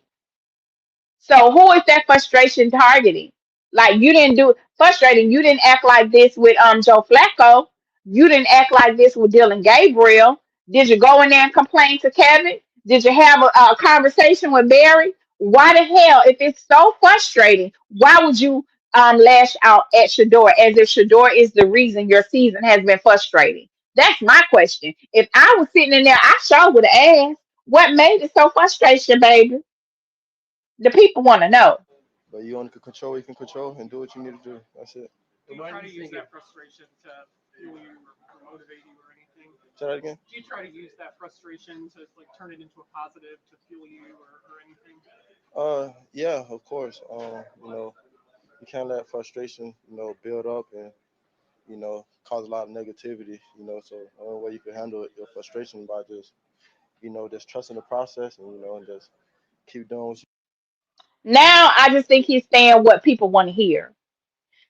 So who is that frustration targeting? Like you didn't do frustrating. You didn't act like this with Joe Flacco. You didn't act like this with Dylan Gabriel. Did you go in there and complain to Kevin? Did you have a conversation with Barry? Why the hell, if it's so frustrating, why would you lash out at Shador as if Shador is the reason your season has been frustrating? That's my question. If I was sitting in there, I sure would have asked, what made it so frustration, baby? The people want to know. but you only can control what you can control and do what you need to do. That's it. Do you When try do to you use think it, that frustration to fuel you or motivate you or anything? Say that again. Do you try to use that frustration to like turn it into a positive to fuel you or anything? Yeah, of course. You can't let frustration, build up and cause a lot of negativity. So the only way you can handle your frustration by just trusting the process and and just keep doing what you. Now I just think he's saying what people want to hear.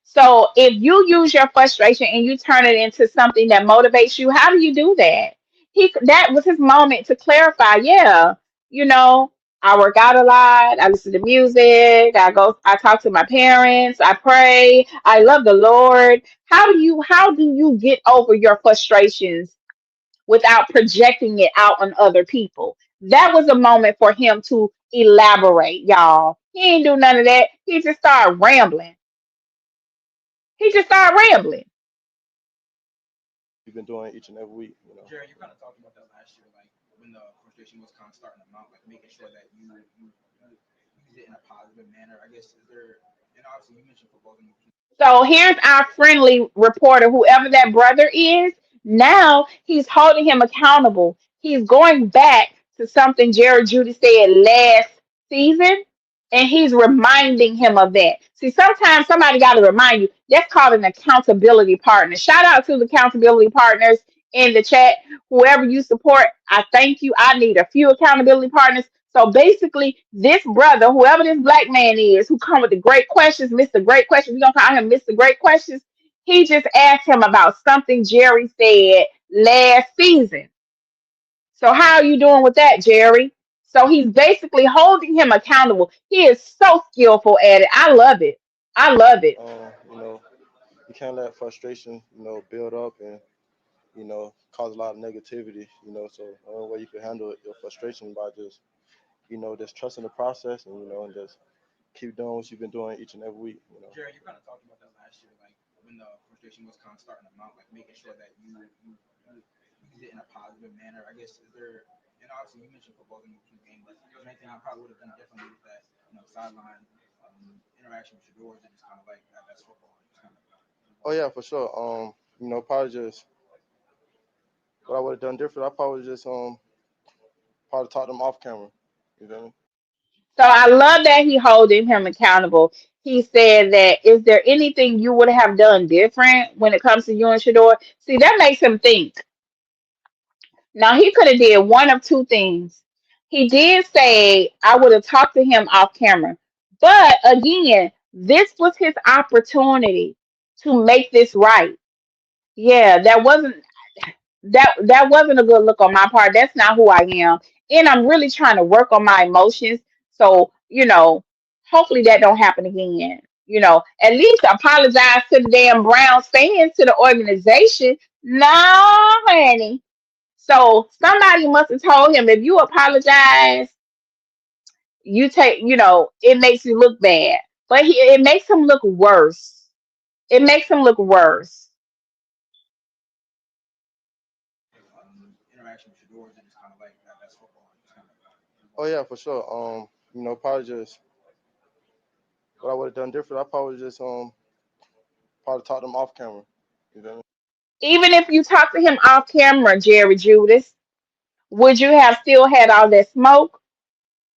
So if you use your frustration and you turn it into something that motivates you, how do you do that? That was his moment to clarify. Yeah, you know, I work out a lot. I listen to music. I talk to my parents. I pray. I love the Lord. How do you get over your frustrations without projecting it out on other people? That was a moment for him to elaborate, y'all. He ain't do none of that. He just started rambling. you've been doing each and every week. Jerry, you kind of talked about that last year, like when the frustration was kind of starting to mount, like making sure that you use it in a positive manner. I guess is there, and obviously you mentioned football and So here's our friendly reporter, whoever that brother is. Now he's holding him accountable. He's going back to something Jerry Judy said last season, and he's reminding him of that. See, sometimes somebody got to remind you. That's called an accountability partner. Shout out to the accountability partners in the chat. Whoever you support, I thank you. I need a few accountability partners. So basically, this brother, whoever this black man is, who come with the great questions, Mr. Great Questions, we're gonna call him Mr. Great Questions. He just asked him about something Jerry said last season. So how are you doing with that, Jerry? So he's basically holding him accountable. He is so skillful at it. I love it. I love it. You know, you can't let frustration, build up and cause a lot of negativity. So the only way you can handle it, your frustration by just trusting the process and just keep doing what you've been doing each and every week. Jerry, you kind of talked about that last year, like when the frustration was kind of starting to mount, like making sure that you use it in a positive manner. I guess is there, and obviously you mentioned football in the game, but is there anything I probably would have done differently with that, sideline interaction with your doors and just kind of like that's football. Just kind of, Oh yeah, for sure. Probably just what I would have done different. I probably just probably taught them off camera. You feel me? So I love that he holding him accountable. He said that, is there anything you would have done different when it comes to you and Shador? See, that makes him think. Now he could have did one of two things. He did say I would have talked to him off camera. But again, this was his opportunity to make this right. Yeah, that wasn't a good look on my part. That's not who I am. And I'm really trying to work on my emotions. So, hopefully that don't happen again. At least apologize to the damn Browns fans, to the organization. No, honey. So somebody must have told him, if you apologize, it makes you look bad. But it makes him look worse. It makes him look worse. interaction with your doors and just kind of like that's football. Just kind of, Oh yeah, for sure. Probably just what I would have done different. I probably just probably taught them off camera. You feel me? Even if you talk to him off camera, Jerry Judas, would you have still had all that smoke?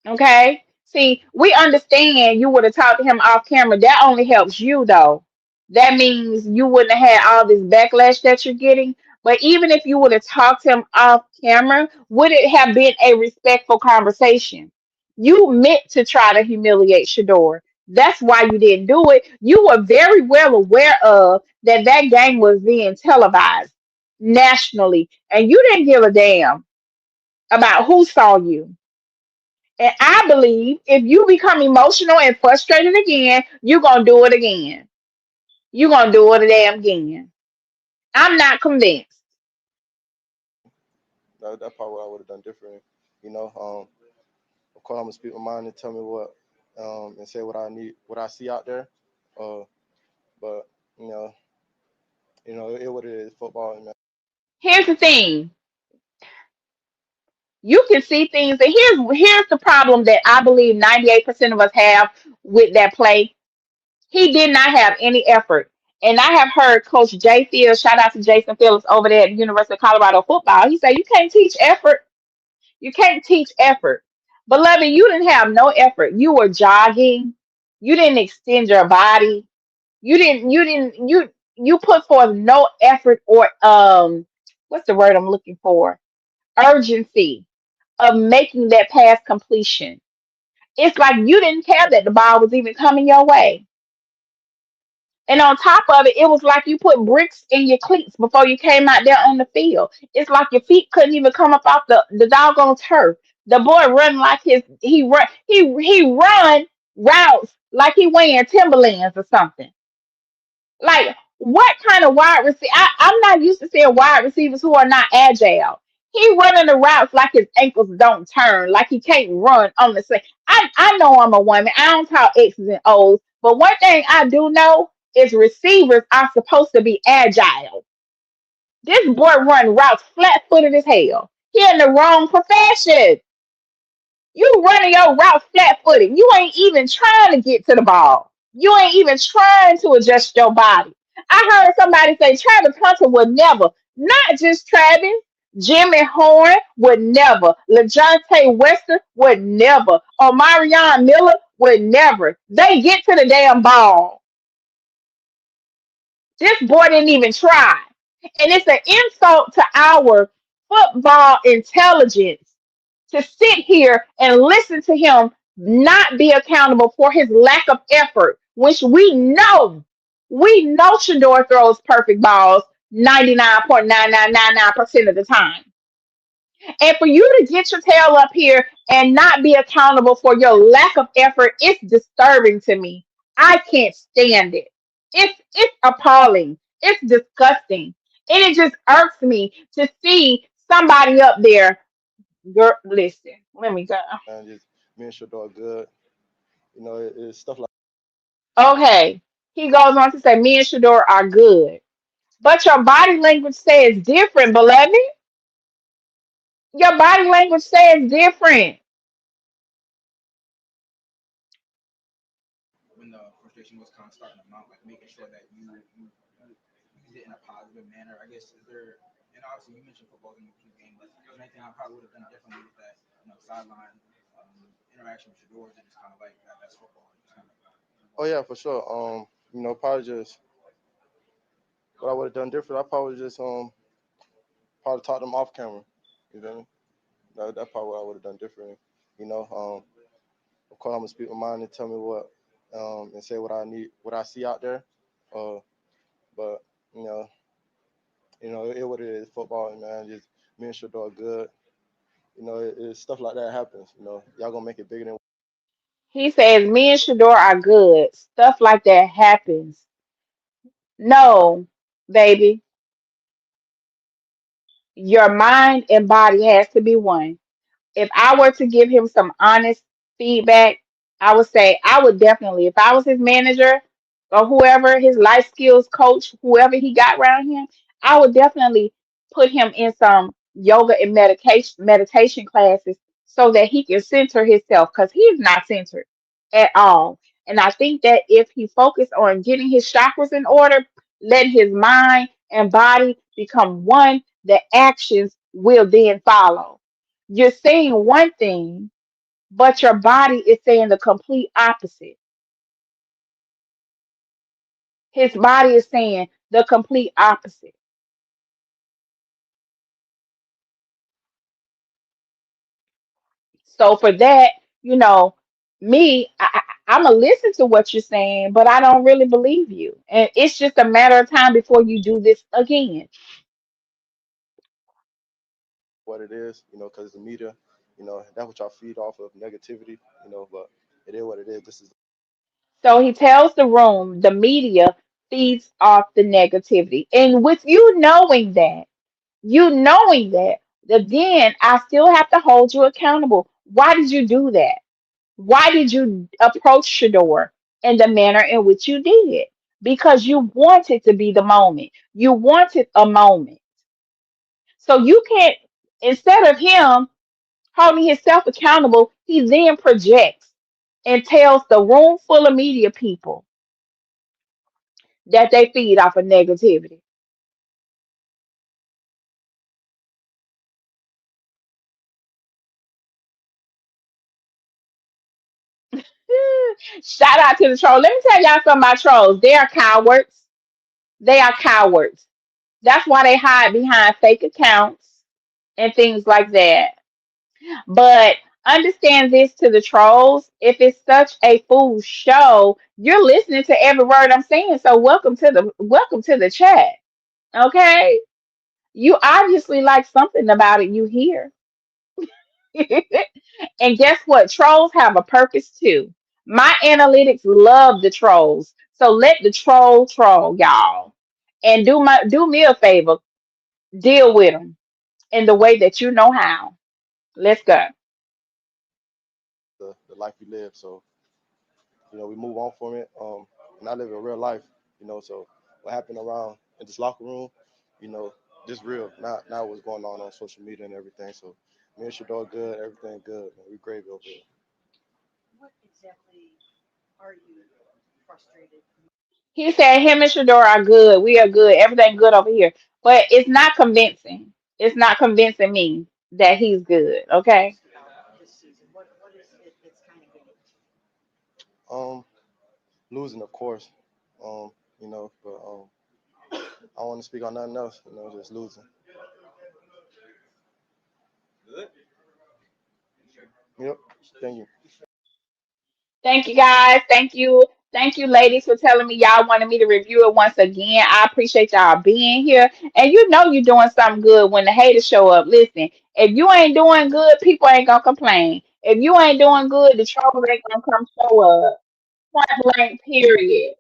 Okay. See, we understand you would have talked to him off camera. That only helps you, though. That means you wouldn't have had all this backlash that you're getting. But even if you would have talked to him off camera, would it have been a respectful conversation? You meant to try to humiliate Shador. That's why you didn't do it. You were very well aware of that game was being televised nationally, and you didn't give a damn about who saw you. And I believe if you become emotional and frustrated again, you're going to do it again. You're going to do it a damn again. I'm not convinced. That's probably what I would have done different. You know, of course I'm gonna speak my mind and tell me what and say what I need, what I see out there. Uh, but you know, it what it is. Football, man. Here's the thing. You can see things, and here's the problem that I believe 98% of us have with that play. He did not have any effort. And I have heard Coach Jay Fields, shout out to Jason Phillips over there at the University of Colorado football. He said, you can't teach effort. You can't teach effort. Beloved, you didn't have no effort. You were jogging. You didn't extend your body. You put forth no effort or what's the word I'm looking for? Urgency of making that pass completion. It's like you didn't care that the ball was even coming your way. And on top of it, it was like you put bricks in your cleats before you came out there on the field. It's like your feet couldn't even come up off the doggone turf. The boy run like he run routes like he wearing Timberlands or something. Like, what kind of wide receiver? I'm not used to seeing wide receivers who are not agile. He running the routes like his ankles don't turn, like he can't run on the same. I know I'm a woman. I don't talk X's and O's, but one thing I do know is receivers are supposed to be agile. This boy run routes flat footed as hell. He in the wrong profession. You running your route flat footed. You ain't even trying to get to the ball. You ain't even trying to adjust your body. I heard somebody say Travis Hunter would never, not just Travis, Jimmy Horn would never, LaJohntay Weston would never, Omarion Miller would never. They get to the damn ball. This boy didn't even try. And it's an insult to our football intelligence to sit here and listen to him not be accountable for his lack of effort, which we know Shedeur throws perfect balls 99.9999% of the time. And for you to get your tail up here and not be accountable for your lack of effort, it's disturbing to me. I can't stand it. It's appalling. It's disgusting. And it just irks me to see somebody up there. Girl, listen, let me go. And just me and Shedeur good. It's stuff like Okay. He goes on to say, me and Shedeur are good. But your body language says different, beloved. Your body language says different. when the frustration was kind of starting to mount, like making sure that you use it in a positive manner. I guess is there, and obviously you mentioned football in the game, but is there anything I probably would have done differently with that, sideline interaction with your doors and just kind of like that's football. Just kind of, oh yeah, for sure. Probably just what I would have done different. I probably just probably taught them off camera. You feel me? That's probably what I would have done different. You know, of course I'm gonna speak my mind and tell me what and say what I need, what I see out there. Uh, but you know, it what it is. Football, man. Just me and Shedeur good. It's stuff like that happens. Y'all gonna make it bigger than. He says, me and Shador are good. Stuff like that happens. No, baby, your mind and body has to be one. If I were to give him some honest feedback, I would say I would definitely, if I was his manager or whoever, his life skills coach, whoever he got around him, I would definitely put him in some yoga and meditation classes so that he can center himself because he's not centered at all. And I think that if he focused on getting his chakras in order, let his mind and body become one, the actions will then follow. You're saying one thing, but your body is saying the complete opposite. His body is saying the complete opposite. So for that, you know, I'm gonna listen to what you're saying, but I don't really believe you. And it's just a matter of time before you do this again. What it is, because the media, that's what y'all feed off of negativity, but it is what it is. This is So he tells the room the media feeds off the negativity. And with you knowing that, again, I still have to hold you accountable. Why did you do that? Why did you approach Shador in the manner in which you did? Because you wanted to be the moment. You wanted a moment. So you can't, instead of him holding himself accountable, he then projects and tells the room full of media people that they feed off of negativity. Shout out to the troll. Let me tell y'all something about trolls. They are cowards. They are cowards. That's why they hide behind fake accounts and things like that. But understand this to the trolls. If it's such a fool show, you're listening to every word I'm saying. So welcome to the chat. Okay? You obviously like something about it you hear. And guess what? Trolls have a purpose too. My analytics love the trolls. So let the troll, y'all. And do me a favor, deal with them in the way that you know how. Let's go. the life we live. So we move on from it. And I live a real life. So what happened around in this locker room, you know, just real, not what's going on social media and everything. So me and Shedeur good, everything good, man. We gravy over here. What exactly are you frustrated? He said him and Shador are good. We are good. Everything good over here. But it's not convincing. It's not convincing me that he's good. Okay. About this season? What is it that's kind of getting Um, losing, of course. But I don't want to speak on nothing else. Just losing. Yep. Thank you. Thank you guys. Thank you. Thank you, ladies, for telling me y'all wanted me to review it once again. I appreciate y'all being here. And you know you're doing something good when the haters show up. Listen, if you ain't doing good, people ain't gonna complain. If you ain't doing good, the trolls ain't gonna come show up. Point blank, period.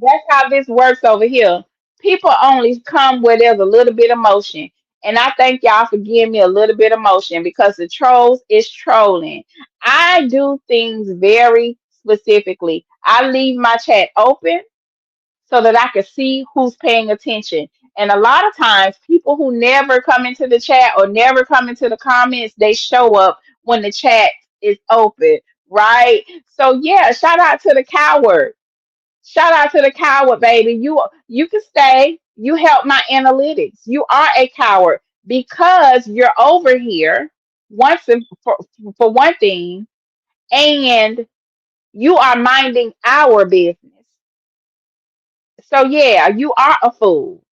That's how this works over here. People only come where there's a little bit of motion. And I thank y'all for giving me a little bit of motion because the trolls is trolling. I do things very specifically. I leave my chat open so that I can see who's paying attention. And a lot of times, people who never come into the chat or never come into the comments, they show up when the chat is open, right? So, yeah, shout out to the coward. Shout out to the coward, baby. You can stay. You help my analytics. You are a coward because you're over here once and for one thing, and you are minding our business. So yeah, you are a fool.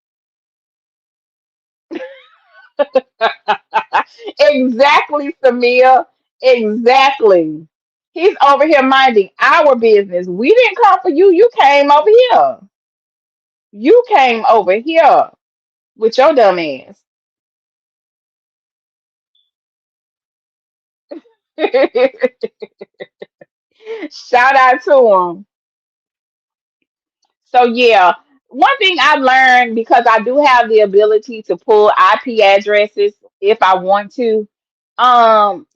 Exactly, Samia. Exactly. He's over here minding our business. We didn't come for you. You came over here. You came over here with your dumb ass. Shout out to him. So yeah, one thing I've learned because I do have the ability to pull IP addresses if I want to.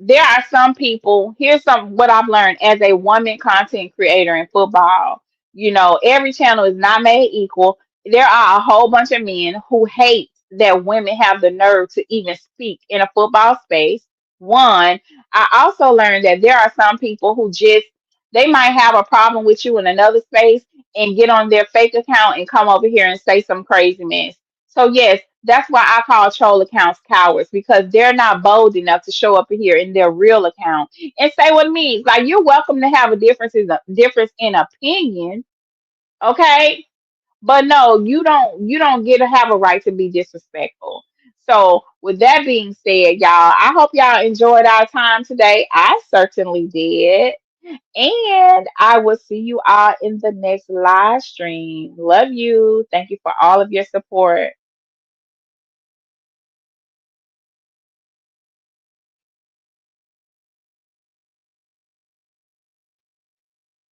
There are some people. Here's some what I've learned as a woman content creator in football. Every channel is not made equal. There are a whole bunch of men who hate that women have the nerve to even speak in a football space. One, I also learned that there are some people who just they might have a problem with you in another space and get on their fake account and come over here and say some crazy mess. So yes, that's why I call troll accounts cowards because they're not bold enough to show up here in their real account and say what it means. Like you're welcome to have a difference in opinion, okay? But no, you don't get to have a right to be disrespectful. So with that being said, y'all, I hope y'all enjoyed our time today. I certainly did. And I will see you all in the next live stream. Love you. Thank you for all of your support.